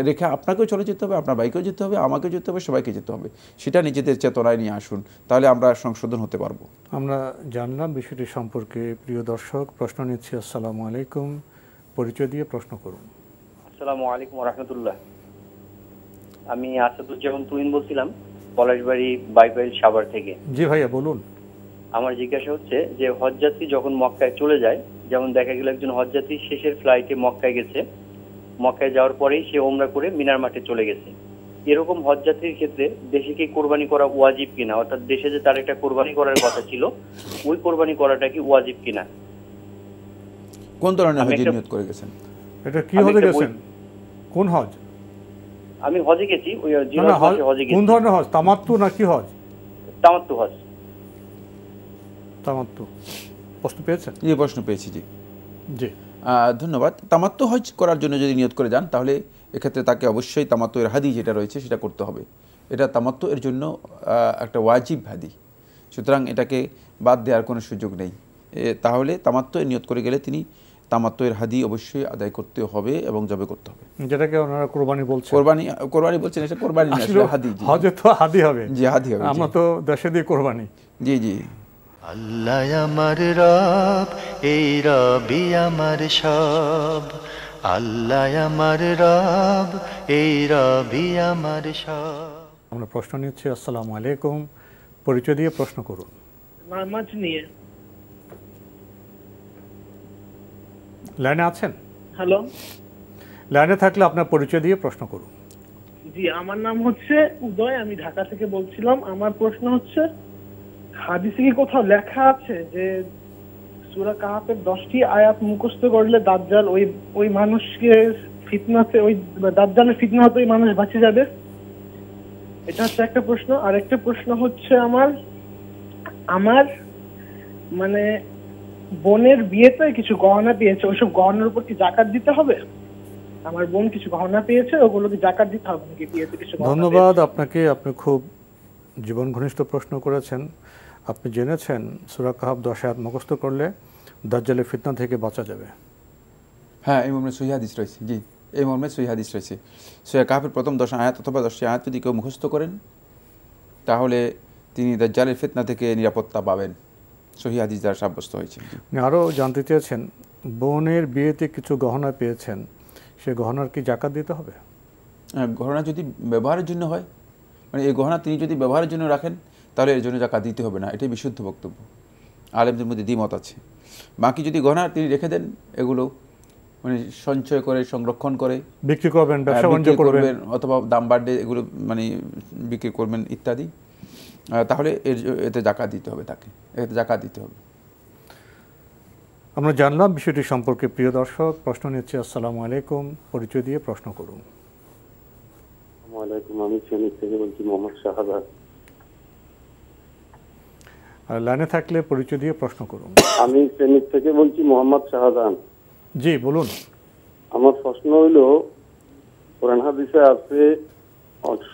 রেখে আপনাকেও চলে যেতে হবে, আপনার ভাইকেও যেতে হবে, আমাকেও যেতে হবে, সবাইকে যেতে হবে, সেটা নিজেদের চেতনায় নিয়ে আসুন, তাহলে আমরা সংশোধন হতে পারবো। আমরা জানলাম বিষয়টি সম্পর্কে। প্রিয় দর্শক, প্রশ্ন নিচ্ছি। আসসালামু আলাইকুম, পরিচয় দিয়ে প্রশ্ন করুন। আসসালামু আলাইকুম ওয়া রাহমাতুল্লাহ। আমি আসাদুজ্জামান তুহিন বলছিলাম, পলাশবাড়ি বাইপাইল সাভার থেকে। জি ভাইয়া বলুন। আমার জিজ্ঞাসা হচ্ছে যে হজযাত্রী যখন মক্কায় চলে যায়, যেমন দেখা গেল একজন হজযাত্রী শেষের ফ্লাইটে মক্কায় গেছে, মক্কায় যাওয়ার পরেই সে ওমরা করে মিনার মাঠে চলে গেছে, এরকম হজযাত্রীর ক্ষেত্রে দেশে কি কোরবানি করা ওয়াজিব কিনা? অর্থাৎ দেশে যে তার একটা কোরবানি করার কথা ছিল, ওই কোরবানি করাটা কি ওয়াজিব কিনা? কোন ধরনের হজে নিয়ত করে গেছেন? এটা কি হজে গেছেন? কোন হজ? আমি হজে গেছি, ওই জিহজ মাসে হজে গেছি। কোন ধরনের হজ? তামাত্তু নাকি হজ? তামাত্তু হজ। তামাত্তু প্রশ্ন পেয়েছেন? এই প্রশ্ন পেয়েছি। জি জি, ধন্যবাদ। তামাত্তু হজ করার জন্য যদি নিয়ত করে যান তাহলে এক্ষেত্রে তাকে অবশ্যই তামাত্তু এর হাদি যেটা রয়েছে সেটা করতে হবে। এটা তামাত্তু এর জন্য একটা ওয়াজিব হাদি, সুতরাং এটাকে বাদ দেওয়ার কোনো সুযোগ নেই। তাহলে তামাত্তু এর নিয়ত করে গেলে তিনি তামাত্তু এর হাদি অবশ্যই আদায় করতে হবে এবং জবে করতে হবে, যেটাকে ওনারা কোরবানি বলছেন। কোরবানি বলছেন, এটা কোরবানি না, আসলে হাদি। হজে তো হাদি হবে। জি, হাদি হবে। আমরা তো দেশে দিয়ে কোরবানি। জি জি। আল্লাহ আমার রব, এই রবি আমার সব। আল্লাহ আমার রব, এই রবি আমার সব। আমরা প্রশ্ন নিচ্ছি। আসসালামু আলাইকুম, পরিচয় দিয়ে প্রশ্ন করুন। নামাজ নিয়ে। লাইনে আছেন? হ্যালো, লাইনে থাকলে আপনার পরিচয় দিয়ে প্রশ্ন করুন। জি, আমার নাম হচ্ছে উদয়, আমি ঢাকা থেকে বলছিলাম। আমার প্রশ্ন হচ্ছে, হাদিসে কি কোথাও লেখা আছে যে সূরা কাহাফের 10টি আয়াত মুখস্থ করলে দাজ্জাল ওই মানুষকে ফিতনাতে, ওই দাজ্জালের ফিতনা হতে ওই মানুষ বাঁচে যাবে? এটা হচ্ছে একটা প্রশ্ন। আর একটা প্রশ্ন হচ্ছে, আমার মানে বোনের বিয়েতে কিছু গহনা পেয়েছে, ওইসব গহনার উপর কি জাকাত দিতে হবে? আমার বোন কিছু গহনা পেয়েছে, ওগুলো কি জাকাত দিতে হবে নাকি? বিয়েতে কিছু গহনা। ধন্যবাদ আপনাকে, আপনি খুব জীবন ঘনিষ্ঠ প্রশ্ন করেছেন। আপনি জেনেছেন সূরা কাহাফ 10 আয়াত মুখস্থ করলে দাজ্জালের ফিতনা থেকে বাঁচা যাবে। হ্যাঁ, এই মর্মে সহিহ হাদিস রয়েছে। জি, এই মর্মে সহিহ হাদিস রয়েছে। সূরা কাহাফের প্রথম 10 আয়াত অথবা 10টি আয়াত যদি কেউ মুখস্থ করেন তাহলে তিনি দাজ্জালের ফিতনা থেকে নিরাপত্তা পাবেন, সহিহ হাদিস দ্বারা সাব্যস্ত হয়েছে। আরও জানতে চেয়েছেন, বোনের বিয়েতে কিছু গহনা পেয়েছেন, সে গহনার কি জাকাত দিতে হবে? গহনা যদি ব্যবহারের জন্য হয়, মানে এই গহনা তিনি যদি ব্যবহারের জন্য রাখেন তাহলে এর জন্য জাকাত দিতে হবে না, এটাই বিশুদ্ধ বক্তব্য। আলেমদের মধ্যে দ্বিমত আছে। বাকি যদি গহনা তিনি রেখে দেন, এগুলো মানে সঞ্চয় করে সংরক্ষণ করে বিক্রি করবেন, ব্যবসা বাণিজ্য করবেন, অথবা দাম বাড়লে এগুলো মানে বিক্রি করবেন ইত্যাদি, তাহলে এতে জাকাত দিতে হবে, তাকে এতে জাকাত দিতে হবে। আমরা জানলাম বিষয়টি সম্পর্কে। প্রিয় দর্শক, প্রশ্ন নিচ্ছে। আসসালামু আলাইকুম, পরিচয় দিয়ে প্রশ্ন করুন। আসসালামু আলাইকুম, আমি ফেনী থেকে বলছি, মোহাম্মদ শাহজাহান। আর লাইনে থাকলে পরিচয় দিয়ে প্রশ্ন করুন। আমি ফেনী থেকে বলছি, মোহাম্মদ শাহজাহান। জি বলুন। আমার প্রশ্ন হইল, কোরআন হাদিসে আছে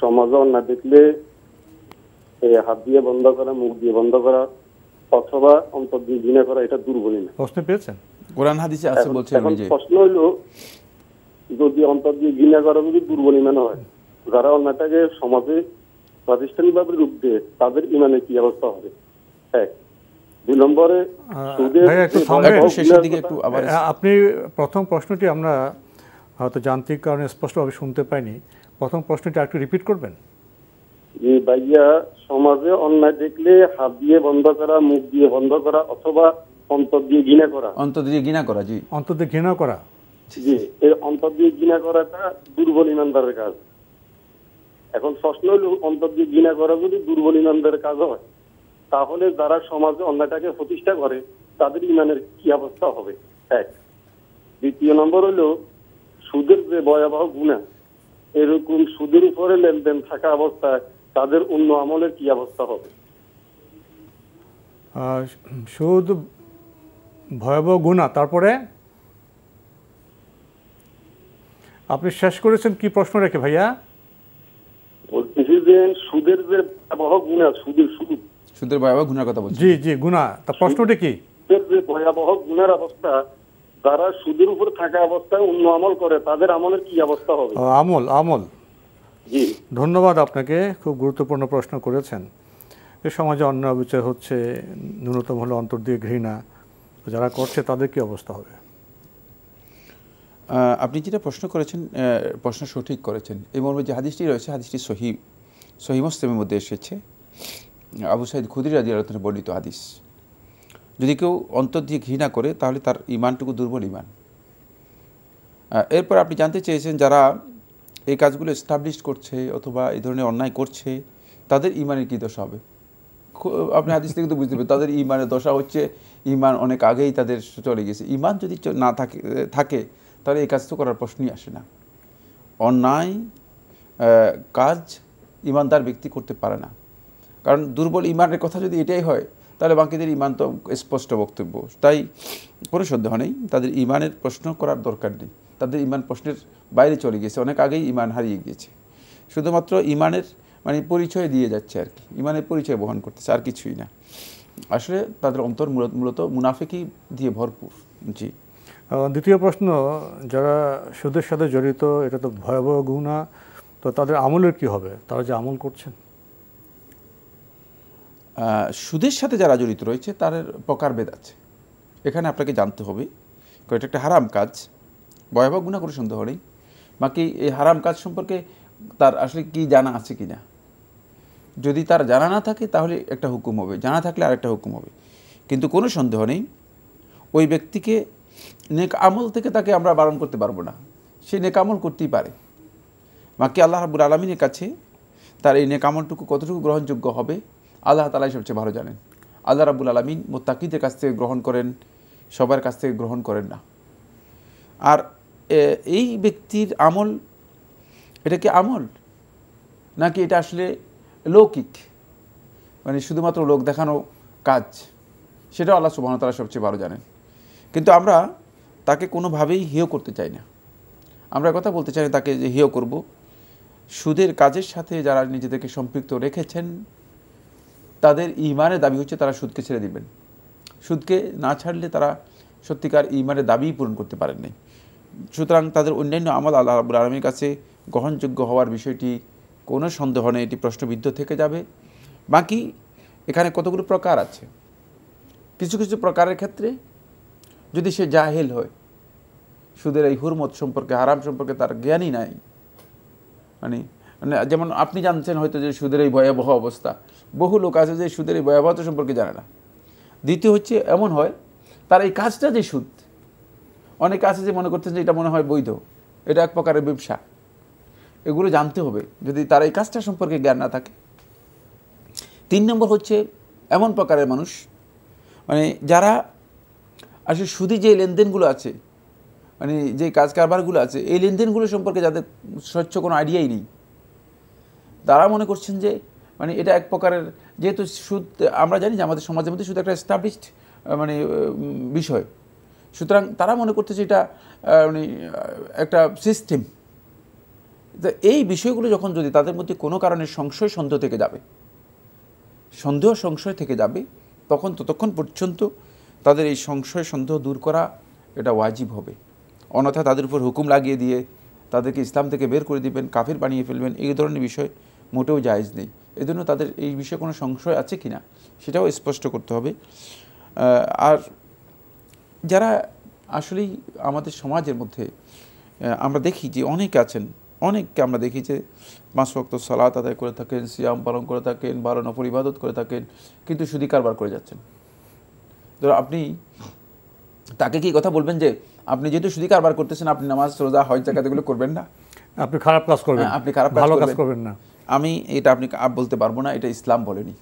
সমাজে অন্যায় দেখলে হাত দিয়ে বন্ধ করা, মুখ দিয়ে বন্ধ করা অথবা অন্তর দিয়ে ঘৃণা করা, এটা দুর্বল না? প্রশ্ন পেয়েছেন? কোরআন হাদিসে আছে বলছেন। এখন প্রশ্ন হইল, যদি অন্তর দিয়ে ঘৃণা করা যদি দুর্বল ইমান হয়, যারা অন্যায়টাকে সমাজে প্রাতিষ্ঠানিকভাবে রূপ দেয়, তাদের ইমানের কি অবস্থা হবে? এক। 2 নম্বরে আপনি প্রথম প্রশ্নটি আমরা হয়তো যান্ত্রিক কারণে স্পষ্টভাবে শুনতে পাইনি। প্রথম প্রশ্নটি একটু রিপিট করবেন? জি ভাইয়া, সমাজে অন্যায় দেখলে হাত দিয়ে বন্ধ করা, মুখ দিয়ে বন্ধ করা অথবা অন্তর দিয়ে ঘৃণা করা। অন্তর দিয়ে ঘৃণা করা, জি। অন্তর দিয়ে ঘৃণা করা, জি। এই অন্তর দিয়ে ঘৃণা করাটা দুর্বল ইমানদারের কাজ। এখন প্রশ্ন হলো, অন্তর দিয়ে ঘৃণা করা যদি দুর্বল ইমানদারের কাজ হয়, তাহলে যারা সমাজে অন্যায়টাকে প্রতিষ্ঠা করে তাদের ইমানের কি অবস্থা হবে? এক। দ্বিতীয় নম্বর হলো, সুদের যে ভয়াবহ গুনাহ, এরকম সুদের উপরে লেনদেন থাকা অবস্থায় তাদের অন্য আমলের কি অবস্থা হবে? সুদ ভয়াবহ গুনাহ, তারপরে আপনি শেষ করেছেন কি প্রশ্ন রেখে ভাইয়া? বলতেছি যে সুদের যে ভয়াবহ গুনাহ, সুদের ভয়াবহ গুনার কথা বলছি। জি জি, গুনাহ। তা প্রশ্নটি কি? সুদের যে ভয়াবহ গুনার অবস্থা, যারা সুদের উপর থাকা অবস্থায় অন্য আমল করে, তাদের আমলের কি অবস্থা হবে? আমল। জি, ধন্যবাদ আপনাকে, খুব গুরুত্বপূর্ণ প্রশ্ন করেছেন। এ সমাজে অন্যায় অবিচার হচ্ছে, ন্যূনতম হলো অন্তর দিয়ে ঘৃণা, যারা করছে তাদের কি অবস্থা হবে? আপনি যেটা প্রশ্ন করেছেন, প্রশ্ন সঠিক করেছেন। এই মর্মে যে হাদিসটি রয়েছে, হাদিসটি সহিহ মুসলিমের মধ্যে এসেছে, আবু সাঈদ খুদরি রাদিয়াল্লাহু আনহু বর্ণিত হাদিস। যদি কেউ অন্তর দিয়ে ঘৃণা করে, তাহলে তার ইমানটুকু দুর্বল ইমান। এরপর আপনি জানতে চেয়েছেন, যারা এই কাজগুলো এস্টাবলিশ করছে অথবা এই ধরনের অন্যায় করছে, তাদের ইমানের কী দশা হবে? আপনি হাদিস থেকে তো বুঝতে পারবেন, তাদের ইমানের দশা হচ্ছে, ইমান অনেক আগেই তাদের চলে গেছে। ইমান যদি না থাকে তাহলে এই কাজ তো করার প্রশ্নই আসে না। অন্যায় কাজ ইমানদার ব্যক্তি করতে পারে না, কারণ দুর্বল ইমানের কথা যদি এটাই হয়, তাহলে বাকিদের ইমান তো স্পষ্ট বক্তব্য। তাই কোনো সন্দেহ নেই, তাদের ইমানের প্রশ্ন করার দরকার নেই। তাদের ইমান প্রশ্নের বাইরে চলে গেছে, অনেক আগেই ইমান হারিয়ে গিয়েছে। শুধুমাত্র ইমানের পরিচয় দিয়ে যাচ্ছে আর কি, ইমানের পরিচয় বহন করতেছে, আর কিছুই না। আসলে তাদের অন্তর মূলত মুনাফিকি দিয়ে ভরপুর। জি। দ্বিতীয় প্রশ্ন, যারা সুদের সাথে জড়িত, এটা তো ভয়াবহ গুনাহ, তো তাদের আমলের কি হবে? তারা যে আমল করছেন। সুদের সাথে যারা জড়িত রয়েছে তাদের প্রকারভেদ আছে। এখানে আপনাকে জানতে হবে, এটা একটা হারাম কাজ, ভয়াবহ গুনাহ করে সন্দেহ নেই। বাকি এই হারাম কাজ সম্পর্কে তার আসলে কি জানা আছে কি না। যদি তার জানা না থাকে তাহলে একটা হুকুম হবে, জানা থাকলে আরেকটা হুকুম হবে। কিন্তু কোনো সন্দেহ নেই, ওই ব্যক্তিকে নেক আমল থেকে তাকে আমরা বারণ করতে পারবো না, সে নেক আমল করতেই পারে। বাকি আল্লাহ রাব্বুল আলামিনের কাছে তার এই নেক আমলটুকু কতটুকু গ্রহণযোগ্য হবে, আল্লাহ তাআলাই সবচেয়ে ভালো জানেন। আল্লাহ রাব্বুল আলামিন মুত্তাকিদের কাছ থেকে গ্রহণ করেন, সবার কাছ থেকে গ্রহণ করেন না। আর এই ব্যক্তির আমল, এটা কি আমল নাকি এটা আসলে লৌকিক, শুধুমাত্র লোক দেখানো কাজ, সেটা আল্লাহ সুবহানাহু ওয়া তাআলা সবচেয়ে ভালো জানেন। কিন্তু আমরা তাকে কোনোভাবেই হেয় করতে চাই না। আমরা কথা বলতে চাই না তাকে যে হেয় করব। সুদের কাজের সাথে যারা নিজেদেরকে সম্পৃক্ত রেখেছেন, তাদের ঈমানের দাবি হচ্ছে তারা সুদকে ছেড়ে দিবেন। সুদকে না ছাড়লে তারা সত্যিকার ঈমানের দাবিই পূরণ করতে পারেন নাই। সুতরাং তাদের অন্যান্য আমল আল্লাহ রাব্বুল আলামিনের কাছে গ্রহণযোগ্য হওয়ার বিষয়টি কোনো সন্দেহ নেই, এটি প্রশ্নবিদ্ধ থেকে যাবে। বাকি এখানে কতগুলো প্রকার আছে। কিছু কিছু প্রকারের ক্ষেত্রে যদি সে জাহেল হয়, সুদের এই হুরমত সম্পর্কে, হারাম সম্পর্কে তার জ্ঞানই নাই, যেমন আপনি জানছেন হয়তো যে সুদের এই ভয়াবহ অবস্থা, বহু লোক আছে যে সুদের এই ভয়াবহতা সম্পর্কে জানে না। দ্বিতীয় হচ্ছে এমন হয় তার এই কাজটা যে সুদ, অনেকে আছে যে মনে করতেন যে এটা মনে হয় বৈধ, এটা এক প্রকারের ব্যবসা। এগুলো জানতে হবে যদি তার এই কাজটা সম্পর্কে জ্ঞান না থাকে। 3 নম্বর হচ্ছে এমন প্রকারের মানুষ মানে যারা আসলে সুদী যে লেনদেনগুলো আছে, মানে যে কাজ কারবারগুলো আছে, এই লেনদেনগুলো সম্পর্কে যাদের স্বচ্ছ কোনো আইডিয়াই নেই, তারা মনে করছেন যে মানে এটা এক প্রকারের, যেহেতু সুদ আমরা জানি যে আমাদের সমাজের মধ্যে সুদ একটা এস্টাবলিশড মানে বিষয়, সুতরাং তারা মনে করতেছে এটা মানে একটা সিস্টেম। তো এই বিষয়গুলো যখন যদি তাদের মধ্যে কোনো কারণে সংশয় সন্দেহ থেকে যাবে, তখন ততক্ষণ পর্যন্ত তাদের এই সংশয় সন্দেহ দূর করা এটা ওয়াজিব হবে। অন্যথায় তাদের উপর হুকুম লাগিয়ে দিয়ে তাদেরকে ইসলাম থেকে বের করে দিবেন, কাফির বানিয়ে ফেলবেন, এই ধরনের বিষয় মোটেও জায়েজ নেই। এই জন্য তাদের এই বিষয়ে কোনো সংশয় আছে কি না সেটাও স্পষ্ট করতে হবে। আর যারা আসলেই আমাদের সমাজের মধ্যে আমরা দেখি যে অনেককে আমরা দেখি যে 5 ওয়াক্ত সালাত আদায় করে থাকেন, সিয়াম পালন করে থাকেন, 12 নফল ইবাদত করে থাকেন, কিন্তু সুদী কারবার করে যাচ্ছেন। ধরো আপনি তাকে কি কথা বলবেন যে আপনি যেহেতু সুদী কারবার করতেছেন আপনি নামাজ, রোজা, হজ, যাকাত এগুলো করবেন না, আপনি খারাপ কাজ করবেন, আপনি খারাপ ভালো কাজ করবেন না? আমি এটা আপনি বলতে পারবো না, এটা ইসলাম বলেনি,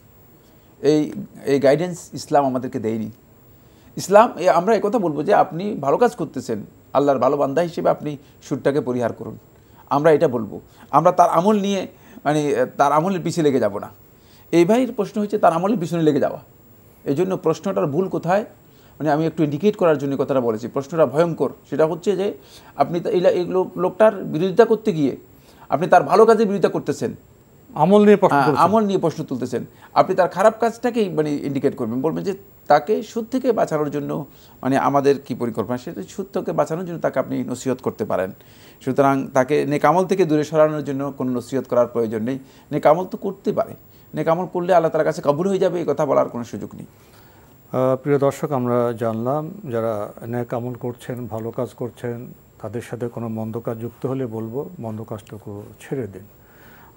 এই গাইডেন্স ইসলাম আমাদেরকে দেয়নি। ইসলাম আমরা এই কথা বলবো যে আপনি ভালো কাজ করতেছেন, আল্লাহর ভালো বান্দা হিসেবে আপনি সুদটাকে পরিহার করুন, আমরা এটা বলবো। আমরা তার আমল নিয়ে মানে তার আমলের পিছিয়ে লেগে যাব না। এই ভাইয়ের প্রশ্ন হচ্ছে তার আমলের পিছনে লেগে যাওয়া। এই জন্য প্রশ্নটার ভুল কোথায়, মানে আমি একটু ইন্ডিকেট করার জন্য কথাটা বলেছি, প্রশ্নটা ভয়ঙ্কর। সেটা হচ্ছে যে আপনি এই লোকটার বিরোধিতা করতে গিয়ে আপনি তার ভালো কাজের বিরোধিতা করতেছেন, আমল নিয়ে প্রশ্ন তুলতেছেন। আপনি তার খারাপ কাজটাকেই মানে ইন্ডিকেট করবেন, বলবেন যে তাকে সুদ থেকে বাঁচানোর জন্য মানে আমাদের কি পরিকল্পনা, সেটা সুদ থেকে বাঁচানোর জন্য তাকে আপনি নসিহত করতে পারেন। সুতরাং তাকে নেকামল থেকে দূরে সরানোর জন্য কোনো নসিহত করার প্রয়োজন নেই। নেকামল তো করতে পারে, নেকামল করলে আল্লাহ তাআলার কাছে কবুল হয়ে যাবে, এই কথা বলার কোনো সুযোগ নেই। প্রিয় দর্শক, আমরা জানলাম যারা নেক আমল করছেন, ভালো কাজ করছেন, তাদের সাথে কোনো মন্দ কাজ যুক্ত হলে বলবো মন্দ কাজটুকু ছেড়ে দিন,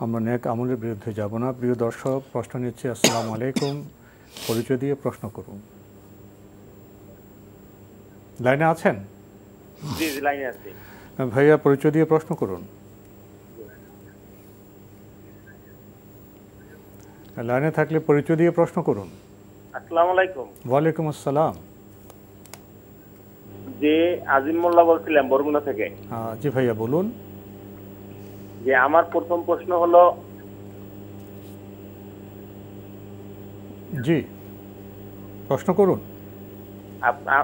আমরা নেক আমলের বিরুদ্ধে যাব না। প্রিয় দর্শক, প্রশ্ন নিচ্ছি। আসসালামু আলাইকুম, পরিচয় দিয়ে প্রশ্ন করুন। লাইনে আছেন? জি জি, লাইনে আছি। ভাইয়া, পরিচয় দিয়ে প্রশ্ন করুন। লাইনে থাকলে পরিচয় দিয়ে প্রশ্ন করুন। আসসালামু আলাইকুম। ওয়ালাইকুম আসসালাম। জি, আজিম মোল্লা বলছিলাম বরগুনা থেকে। জি ভাইয়া, বলুন। যে আমার প্রথম প্রশ্ন হলো, জি প্রশ্ন করুন।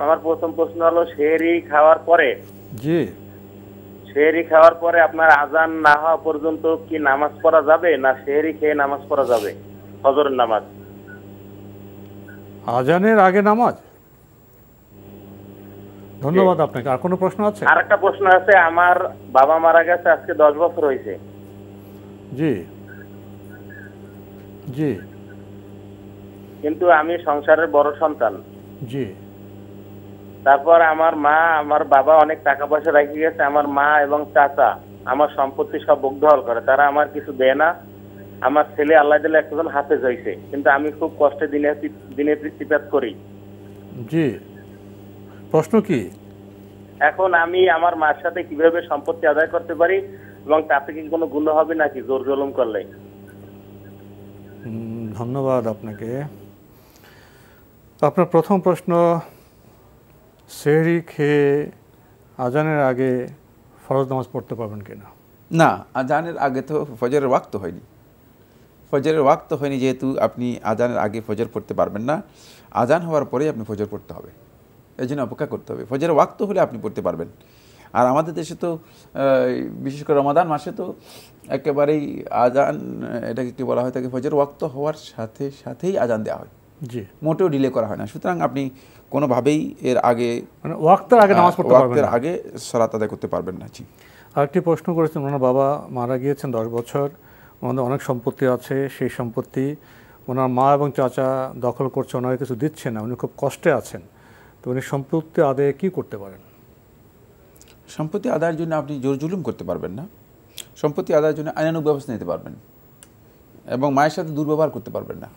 আমার প্রথম প্রশ্ন হলো সেহরি খাওয়ার পরে, জি সেহরি খাওয়ার পরে আপনার আজান না হওয়া পর্যন্ত কি নামাজ পড়া যাবে, না সেহরি খেয়ে নামাজ পড়া যাবে, ফজরের নামাজ? আজানের আগে নামাজ? ধন্যবাদ আপনাকে। আর কোনো প্রশ্ন আছে? আর একটা প্রশ্ন আছে, আমার বাবা মারা গেছে আজকে 10 বছর হয়েছে। জি জি। কিন্তু আমি সংসারের বড় সন্তান। জি। তারপর আমার মা, আমার বাবা অনেক টাকা পয়সা রেখে গেছে, আমার মা এবং চাচা আমার সম্পত্তি সব বকদখল করে, তারা আমার কিছু দেয় না। আমার ছেলে আল্লাহ দিলে একজন হাফেজ হয়েছে, কিন্তু আমি খুব কষ্টে দিনে চিপাত করি। জি, প্রশ্ন কি? এখন আমি আমার মার সাথে কিভাবে সম্পত্তি আদায় করতে পারি, এবং তাতে কি কোনো গুনাহ হবে নাকি জোর জুলুম করলে? ধন্যবাদ আপনাকে। আপনার প্রথম প্রশ্ন, সেহরি খেয়ে আজানের আগে ফরজ নামাজ পড়তে পারবেন কিনা? না, আজানের আগে তো ফজরের ওয়াক্ত হয়নি। ফজরের ওয়াক্ত হয়নি, যেহেতু আপনি আজানের আগে ফজর পড়তে পারবেন না। আজান হওয়ার পরেই আপনি ফজর পড়তে হবে, এই জন্য অপেক্ষা করতে হবে। ফজরের ওয়াক্ত হলে আপনি পড়তে পারবেন। আর আমাদের দেশে তো বিশেষ করে রমাদান মাসে তো একেবারেই আজান, এটাকে কি বলা হয় থাকে, ফজর ওয়াক্ত হওয়ার সাথে সাথেই আজান দেওয়া হয়, জি, মোটেও ডিলে করা হয় না। সুতরাং আপনি কোনোভাবেই এর আগে মানে ওয়াক্তের আগে নামাজ পড়তে পারবেন না, ওয়াক্তের আগে সালাত আদায় করতে পারবেন না। জি। আরেকটি প্রশ্ন করেছেন, ওনার বাবা মারা গিয়েছেন 10 বছর, ওনাদের অনেক সম্পত্তি আছে, সেই সম্পত্তি ওনার মা এবং চাচা দখল করছে, ওনাকে কিছু দিচ্ছে না, উনি খুব কষ্টে আছেন, তো উনি সম্পত্তি আদায়ে কী করতে পারেন? সম্পত্তি আদায়ের জন্য আপনি জোর জুলুম করতে পারবেন না। সম্পত্তি আদায়ের জন্য আইনানুগ ব্যবস্থা নিতে পারবেন, এবং মায়ের সাথে দুর্ব্যবহার করতে পারবেন না।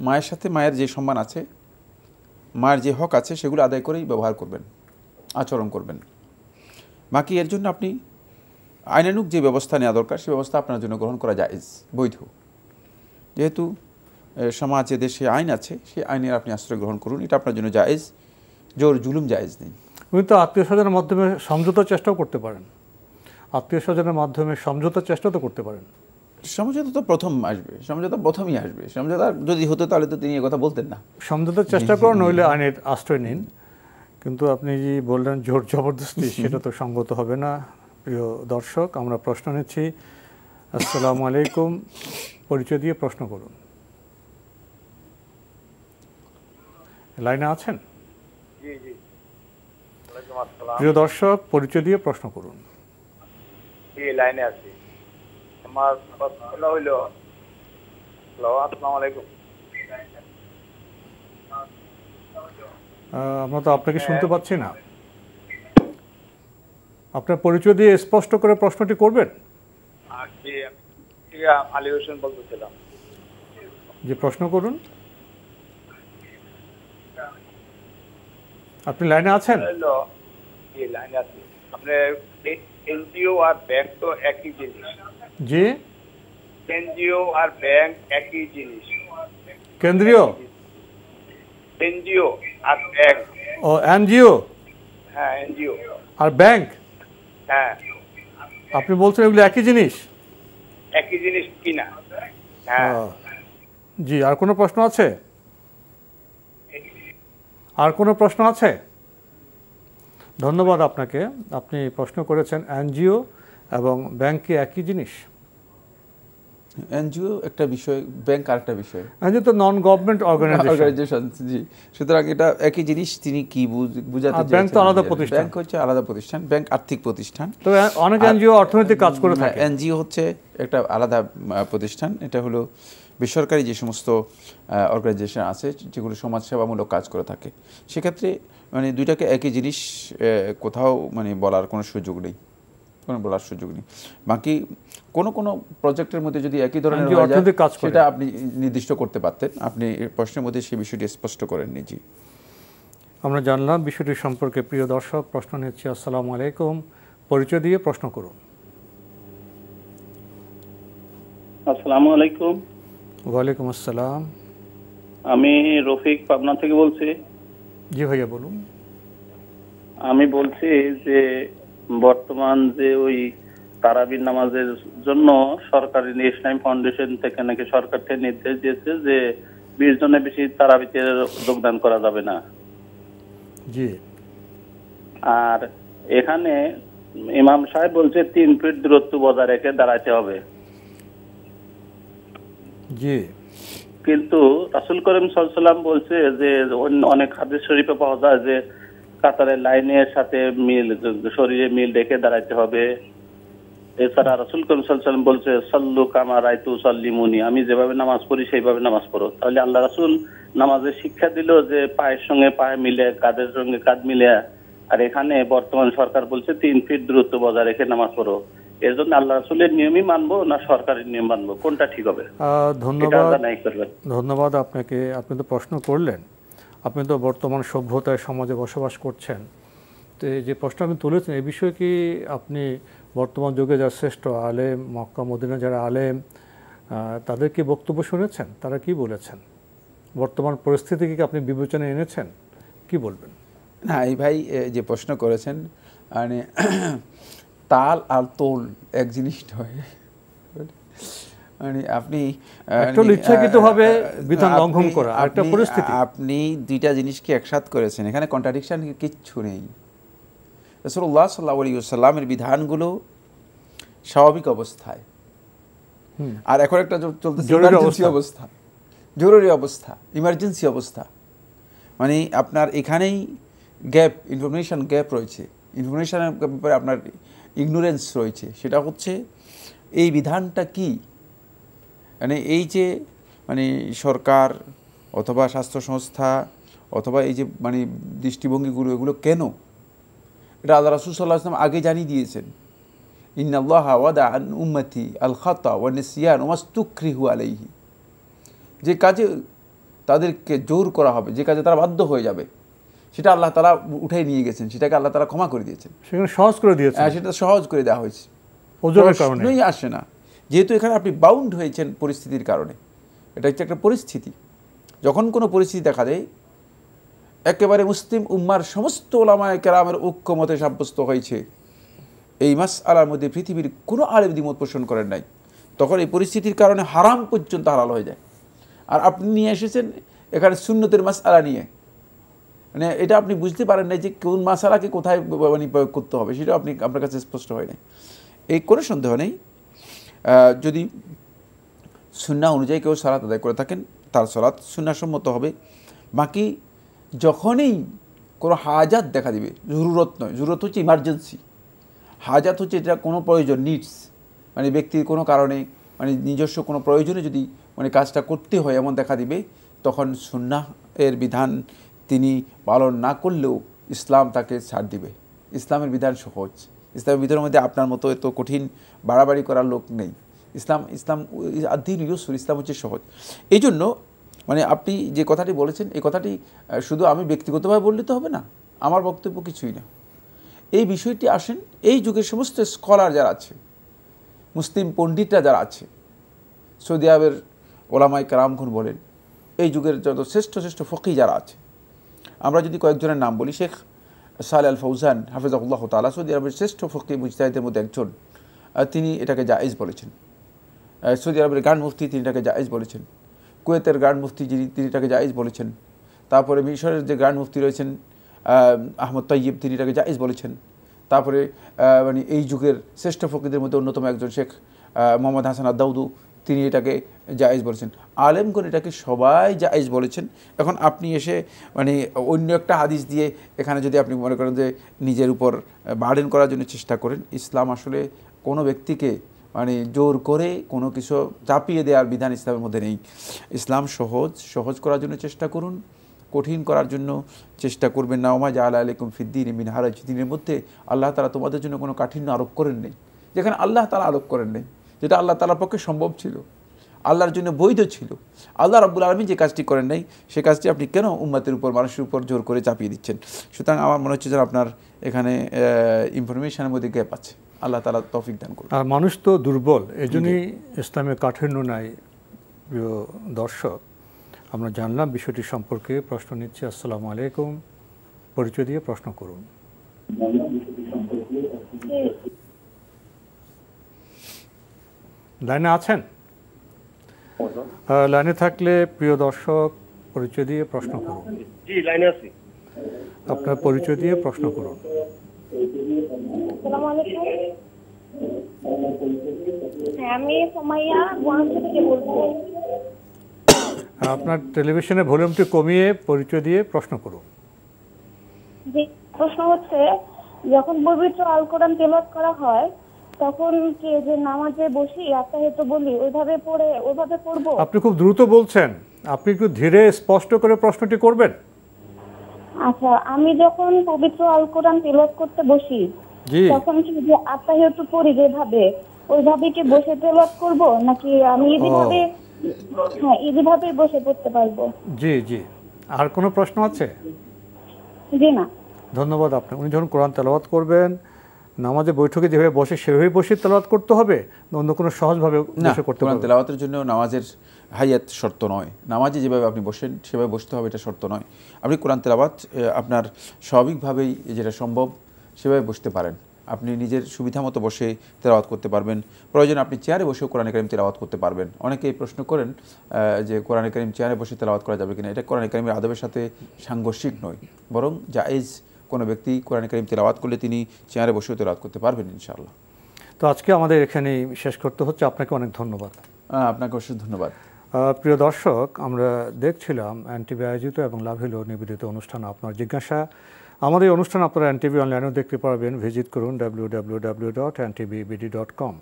মায়ের সাথে মায়ের যে সম্মান আছে, মায়ের যে হক আছে, সেগুলো আদায় করেই ব্যবহার করবেন, আচরণ করবেন। বাকি এর জন্য আপনি আইনানুগ যে ব্যবস্থা নেওয়া দরকার, সে ব্যবস্থা আপনার জন্য গ্রহণ করা জায়েজ, বৈধ। যেহেতু সমাজে দেশে আইন আছে, সেই আইনের আপনি আশ্রয় গ্রহণ করুন, এটা আপনার জন্য জায়েজ, জোর জুলুম জায়েজ নেই। উনি তো আত্মীয় স্বজনের মাধ্যমে সমঝোতার চেষ্টাও করতে পারেন, আত্মীয় স্বজনের মাধ্যমে সমঝোতার চেষ্টা তো করতে পারেন। সমঝোতা তো প্রথম আসবে, সমঝোতা প্রথমেই আসবে, সমঝোতা যদি হতো তাহলে তো তিনি কথা বলতেন না। সমঝোতার চেষ্টা করুন, নইলে আইনের আশ্রয় নিন। কিন্তু আপনি যে বললেন জোর জবরদস্তি, সেটা তো সঙ্গত হবে না। প্রিয় দর্শক, আমরা প্রশ্ন নিচ্ছি। আসসালামু আলাইকুম, পরিচয় দিয়ে প্রশ্ন করুন। লাইনে আছেন? জি জি, ওয়ালাইকুম আসসালাম। প্রিয় দর্শক, পরিচয় দিয়ে প্রশ্ন করুন। জি, লাইনে আছি। আমার প্রশ্ন হইল, হ্যালো, আসসালামু আলাইকুম। আমরা তো আপনাকে শুনতে পাচ্ছি না। আপনার পরিচয় দিয়ে স্পষ্ট করে প্রশ্নটি করবেন। জি, আমি আলী হোসেন বলতেছিলাম। যে প্রশ্ন করুন। আপনি লাইনে আছেন? জি, লাইনে আছি। আপনার এনজিও আর ব্যাংক তো একই জিনিস। জি, এনজিও আর ব্যাংক একই জিনিস। কেন্দ্রীয় এনজিও আর ব্যাংক। ও, এনজিও। হ্যাঁ, এনজিও আর ব্যাংক। হ্যাঁ, আপনি বলছেন এগুলো একই জিনিস? একই জিনিস কিনা? হ্যাঁ। জি, আর কোনো প্রশ্ন আছে? আর কোনো প্রশ্ন আছে? ধন্যবাদ আপনাকে। আপনি প্রশ্ন করেছেন এনজিও এবং ব্যাংক কি একই জিনিস? এনজিও একটা বিষয়, ব্যাংক আরেকটা বিষয়। এনজিও তো নন গভর্নমেন্ট অর্গানাইজেশন। জি, সুতরাং এটা একই জিনিস। তিনি কি বুঝাতে চাইছেন? ব্যাংক তো আলাদা প্রতিষ্ঠান। ব্যাংক হচ্ছে আলাদা প্রতিষ্ঠান, ব্যাংক আর্থিক প্রতিষ্ঠান। তবে অনেক এনজিও অর্থনৈতিক কাজ করে থাকে। এনজিও হচ্ছে একটা আলাদা প্রতিষ্ঠান। এটা হলো বেসরকারি যে সমস্ত অর্গানাইজেশন আছে যেগুলো সমাজসেবামূলক কাজ করে থাকে, সেক্ষেত্রে মানে দুইটাকে একই জিনিস কোথাও মানে বলার কোনো সুযোগ নেই, বলার সুযোগ নেই। বাকি কোনো কোনো প্রজেক্টের মধ্যে যদি একই ধরনের সেটা আপনি নির্দিষ্ট করতে পারতেন। আপনি প্রশ্নের মধ্যে সেই বিষয়টি স্পষ্ট করেননি। জি, আমরা জানলাম বিষয়টি সম্পর্কে। প্রিয় দর্শক, প্রশ্ন নিচ্ছি। আসসালামু আলাইকুম, পরিচয় দিয়ে প্রশ্ন করুন। আসসালামু আলাইকুম। ওয়ালাইকুম আসসালাম। আমি রফিক, পাবনা থেকে বলছি। জি ভাইয়া, বলুন। আমি বলছি যে বর্তমান যে ওই তারাবির নামাজের জন্য সরকারি ইসলামী ফাউন্ডেশন থেকে নাকি সরকার থেকে নির্দেশ দিয়েছে যে 20 জনের বেশি তারাবিতে যোগদান করা যাবে না। জি। আর এখানে ইমাম সাহেব বলছে 3 ফিট দূরত্ব বজায় রেখে দাঁড়াতে হবে। জি। কিন্তু রাসূল করিম সাল্লাল্লাহু আলাইহি ওয়াসাল্লাম বলছে যে অনেক হাদিস শরীফে পাওয়া যায় যে কাতারের লাইনের সাথে মিল, শরীরে মিল রেখে দাঁড়াতে হবে। এছাড়া রাসূল করিম সাল্লাল্লাহু আলাইহি ওয়াসাল্লাম বলছে সাল্লু কামা রাআইতু সাল্লিমুনি, আমি যেভাবে নামাজ পড়ি সেইভাবে নামাজ পড়ো। তাহলে আল্লাহ রাসূল নামাজের শিক্ষা দিল যে পায়ের সঙ্গে পায়ে মিলে, কাঁধের সঙ্গে কাঁধ মিলে। আর এখানে বর্তমান সরকার বলছে 3 ফিট দূরত্ব বজায় রেখে নামাজ পড়ো। এর জন্য আল্লাহ রাসূলের নিয়মই মানবো না সরকারের নিয়ম মানবো, কোনটা ঠিক হবে? ধন্যবাদ আপনাকে। আপনি তো প্রশ্ন করলেন, আপনি তো বর্তমান সভ্যতায় সমাজে বসবাস করছেন। তো যে প্রশ্ন আপনি তুলেছেন, এই বিষয়ে কি আপনি বর্তমান যুগে যারা শ্রেষ্ঠ আলেম, মক্কা মদিনা যারা আলেম, তাদের কি বক্তব্য শুনেছেন? তারা কি বলেছেন? বর্তমান পরিস্থিতিকে আপনি বিবেচনায় এনেছেন? কি বলবেন? না, এই ভাই যে প্রশ্ন করেছেন, মানে তাল আর তোল এক জিনিস নয়। মানে আপনি ইচ্ছাকৃতভাবে বিধান লঙ্ঘন করা একটা পরিস্থিতি, আপনি দুইটা জিনিসকে একসাথে করেছেন। এখানে কন্ট্রাডিকশন কিচ্ছু নেই। রাসূলুল্লাহ সাল্লাল্লাহু আলাইহি ওয়াসাল্লামের বিধানগুলো স্বাভাবিক অবস্থায়, আর এখন একটা চলতেছে জরুরি অবস্থা, ইমার্জেন্সি অবস্থা। মানে আপনার এখানেই গ্যাপ, ইনফরমেশন গ্যাপ রয়েছে, ইনফরমেশনের ব্যাপারে আপনার ইগনোরেন্স রয়েছে। সেটা হচ্ছে এই বিধানটা কি, মানে এই যে মানে সরকার অথবা স্বাস্থ্য সংস্থা অথবা এই যে মানে দৃষ্টিভঙ্গিগুলো, এগুলো কেন? এটা আল্লাহ রাসূল সাল্লাল্লাহু আলাইহি ওয়াসাল্লাম আগে জানিয়ে দিয়েছেন। ইন্নাল্লাহা ওয়াদা আন উম্মতি আল খাতা ওয়া নিসিয়ান ওয়া মাসতুকরিহু আলাইহি। যে কাজে তাদেরকে জোর করা হবে, যে কাজে তারা বাধ্য হয়ে যাবে, সেটা আল্লাহ তাআলা উঠাই নিয়ে গেছেন, সেটাকে আল্লাহ তাআলা ক্ষমা করে দিয়েছেন, সেখানে সহজ করে দিয়েছেন। সেটা সহজ করে দেওয়া হয়েছে, ওজনের কারণে আসে না। যেহেতু এখানে আপনি বাউন্ড হয়েছেন পরিস্থিতির কারণে, এটা হচ্ছে একটা পরিস্থিতি। যখন কোনো পরিস্থিতি দেখা দেয়, একেবারে মুসলিম উম্মার সমস্ত ওলামায়ে কেরামের ঐক্যমতে সাব্যস্ত হয়েছে এই মাসআলার মধ্যে পৃথিবীর কোনো আলেম দ্বিমত পোষণ করেন নাই, তখন এই পরিস্থিতির কারণে হারাম পর্যন্ত হালাল হয়ে যায়। আর আপনি নিয়ে এসেছেন এখানে সুন্নতের মাসআলা নিয়ে, মানে এটা আপনি বুঝতে পারেন না যে কোন মাসআলাকে কোথায় মানে প্রয়োগ করতে হবে, সেটা আপনার কাছে স্পষ্ট হয় নাই। এই কোনো সন্দেহ নেই, যদি সুন্নাহ অনুযায়ী কেউ সালাত আদায় করে থাকেন তার সালাত সুন্নাহসম্মত হবে। বাকি যখনই কোনো হাজাত দেখা দিবে, জরুরত নয়, জরুরত হচ্ছে ইমার্জেন্সি, হাজাত হচ্ছে এটা কোনো প্রয়োজন, নিডস, মানে ব্যক্তির কোনো কারণে মানে নিজস্ব কোনো প্রয়োজনে যদি মানে কাজটা করতে হয় এমন দেখা দিবে, তখন সুন্নাহ এর বিধান তিনি পালন না করলেও ইসলাম তাকে ছাড় দিবে। ইসলামের বিধান সহজ, ইসলামের বিধানের মধ্যে আপনার মতো এত কঠিন বাড়াবাড়ি করার লোক নেই। ইসলাম আদিন ইউসুর, ইসলাম হচ্ছে সহজ। এই জন্য মানে আপনি যে কথাটি বলেছেন এই কথাটি শুধু আমি ব্যক্তিগতভাবে বললে তো হবে না, আমার বক্তব্য কিছুই না। এই বিষয়টি আসেন এই যুগের সমস্ত স্কলার যারা আছে, মুসলিম পণ্ডিতরা যারা আছে, সৌদি আরবের ওলামায়ে কেরামগণ বলেন, এই যুগের যত শ্রেষ্ঠ শ্রেষ্ঠ ফকি যারা আছে, আমরা যদি কয়েকজনের নাম বলি, শেখ সালেহ আল ফৌজান হাফিজাহুল্লাহ তাআলা সৌদি আরবের শ্রেষ্ঠ ফকি মুজতাহিদের মধ্যে একজন, তিনি এটাকে জায়েজ বলেছেন। সৌদি আরবের গ্রান্ড মুফতি তিনি এটাকে জায়েজ বলেছেন। কুয়েতের গ্রান্ড মুফতি তিনি এটাকে জায়েজ বলেছেন। তারপরে মিশরের যে গ্রান্ড মুফতি রয়েছেন আহমদ তাইয়িব, তিনি এটাকে জায়েজ বলেছেন। তারপরে মানে এই যুগের শ্রেষ্ঠ ফকিদের মধ্যে অন্যতম একজন শেখ মোহাম্মদ হাসান আদ-দাউদু, তিনি এটাকে জায়েজ বলেছেন। আলেমগণ এটাকে সবাই জায়েজ বলেছেন। এখন আপনি এসে মানে অন্য একটা হাদিস দিয়ে এখানে যদি আপনি মনে করেন যে নিজের উপর বার্ডেন করার জন্য চেষ্টা করেন, ইসলাম আসলে কোনো ব্যক্তিকে মানে জোর করে কোনো কিছু চাপিয়ে দেওয়ার বিধান ইসলামের মধ্যে নেই। ইসলাম সহজ করার জন্য চেষ্টা করুন, কঠিন করার জন্য চেষ্টা করবেন না। ওমা জাআলা আলাইকুম ফিদ্দীন মিন হারাজ, দিনের মধ্যে আল্লাহ তাআলা তোমাদের জন্য কোনো কাঠিন্য আরোপ করেন নেই, যেখানে আল্লাহ তাআলা আরোপ করেন নেই, যেটা আল্লাহ তাআলার পক্ষে সম্ভব ছিল, আল্লাহর জন্য বৈধ ছিল। আল্লাহ রাব্বুল আলামিন যে কাজটি করেন নাই, সে কাজটি আপনি কেন উম্মতের উপর, মানুষের উপর জোর করে চাপিয়ে দিচ্ছেন? সুতরাং আমার মনে হচ্ছে যে আপনার এখানে ইনফরমেশনের মধ্যে গ্যাপ আছে। আল্লাহ তাআলা তৌফিক দান করুন। আর মানুষ তো দুর্বল, এজন্যই ইসলামে কাঠিন্য নাই। প্রিয় দর্শক, আমরা জানলাম বিষয়টি সম্পর্কে। প্রশ্ন নিচ্ছি। আসসালামু আলাইকুম, পরিচয় দিয়ে প্রশ্ন করুন। লাইনে আছেন? লাইনে থাকলে প্রিয় দর্শক পরিচয় দিয়ে প্রশ্ন করুন। জি, লাইনে আছি। আপনার পরিচয় দিয়ে প্রশ্ন করুন। আসসালামু আলাইকুম। আমি সুমাইয়া গুয়াহাটি থেকে বলছি। আপনার টেলিভিশনের ভলিউমটি কমিয়ে পরিচয় দিয়ে প্রশ্ন করুন। জি, প্রশ্ন হচ্ছে, যখন পবিত্র আল কোরআন তেলাওয়াত করা হয় তখন কি যে নামাজে বসি আত্তাহিয়াত বলি ওইভাবে পড়বো? আপনি খুব দ্রুত বলছেন, আপনি একটু ধীরে স্পষ্ট করে প্রশ্নটি করবেন। আচ্ছা, আমি যখন পবিত্র আল কোরআন তেলাওয়াত করতে বসি তখন কি যে আত্তাহিয়াত পড়ি যেভাবে ওইভাবে কি বসে তেলাওয়াত করব, নাকি আমি এইভাবে বসে পড়তে পারবো? জি জি। আর কোনো প্রশ্ন আছে? জি না। ধন্যবাদ আপনাকে। উনি যখন কোরআন তেলাওয়াত করবেন, নামাজে বৈঠকে যেভাবে বসে সেভাবে বসে তেলাওয়াত করতে হবে, অন্য কোনো সহজভাবে বসে করতে পারবেন? তেলাওয়াতের জন্য নামাজের হাইয়াত শর্ত নয়, নামাজে যেভাবে আপনি বসেন সেভাবে বসতে হবে এটা শর্ত নয়। আপনি কোরআন তেলাওয়াত আপনার স্বাভাবিকভাবেই যেটা সম্ভব সেভাবে বসতে পারেন। আপনি নিজের সুবিধা মতো বসে তেলাওয়াত করতে পারবেন। প্রয়োজন আপনি চেয়ারে বসেও কোরআন কারীম তেলাওয়াত করতে পারবেন। অনেকে এই প্রশ্ন করেন যে কোরআন কারীম চেয়ারে বসে তেলাওয়াত করা যাবে কিনা। এটা কোরআন কারীমের আদবের সাথে সাংঘর্ষিক নয়, বরং জায়েজ। কোনো ব্যক্তি কোরআন কারীম তেলাওয়াত করলে তিনি চেয়ারে বসেও তেলাওয়াত করতে পারবেন ইনশাআল্লাহ। তো আজকে আমাদের এখানেই শেষ করতে হচ্ছে। আপনাকে অনেক ধন্যবাদ। আপনাকে অবশ্যই ধন্যবাদ। প্রিয় দর্শক, আমরা দেখছিলাম এনটিভি আয়োজিত এবং লাভিলো নিবেদিত অনুষ্ঠান আপনার জিজ্ঞাসা। আমাদের অনুষ্ঠান আপনারা এনটিভি অনলাইনেও দেখতে পারবেন। ভিজিট করুন www.ntvbd.com।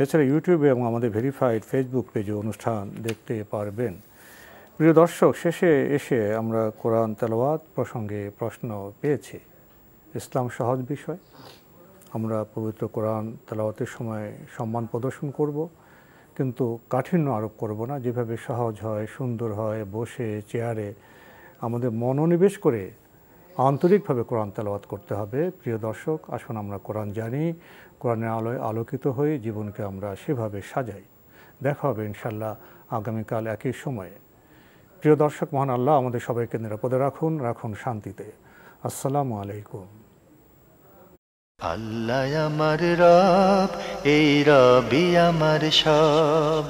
এছাড়া ইউটিউবে এবং আমাদের ভেরিফাইড ফেসবুক পেজে অনুষ্ঠান দেখতে পারবেন। প্রিয় দর্শক, শেষে এসে আমরা কোরআন তেলাওয়াত প্রসঙ্গে প্রশ্ন পেয়েছি। ইসলাম সহজ বিষয়। আমরা পবিত্র কোরআন তেলাওয়াতের সময় সম্মান প্রদর্শন করব, কিন্তু কাঠিন্য আরোপ করব না। যেভাবে সহজ হয়, সুন্দর হয়, বসে চেয়ারে আমাদের মনোনিবেশ করে আন্তরিকভাবে কোরআন তেলাওয়াত করতে হবে। প্রিয় দর্শক, আসুন আমরা কোরআন জানি, কোরআনের আলোয় আলোকিত হয়ে জীবনকে আমরা সেভাবে সাজাই। দেখা হবে ইনশাল্লাহ আগামীকাল একই সময়ে। প্রিয় দর্শক, মহান আল্লাহ আমাদের সবাইকে নিরাপদে রাখুন, রাখুন শান্তিতে। আসসালামু আলাইকুম। আল্লাহ আমার রব, এই রবি আমার সব,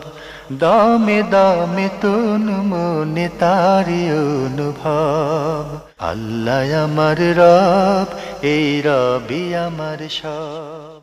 দামে দামে তুন মনে তারি অনুভব। আল্লাহ আমার রব, এই রবি আমার সব।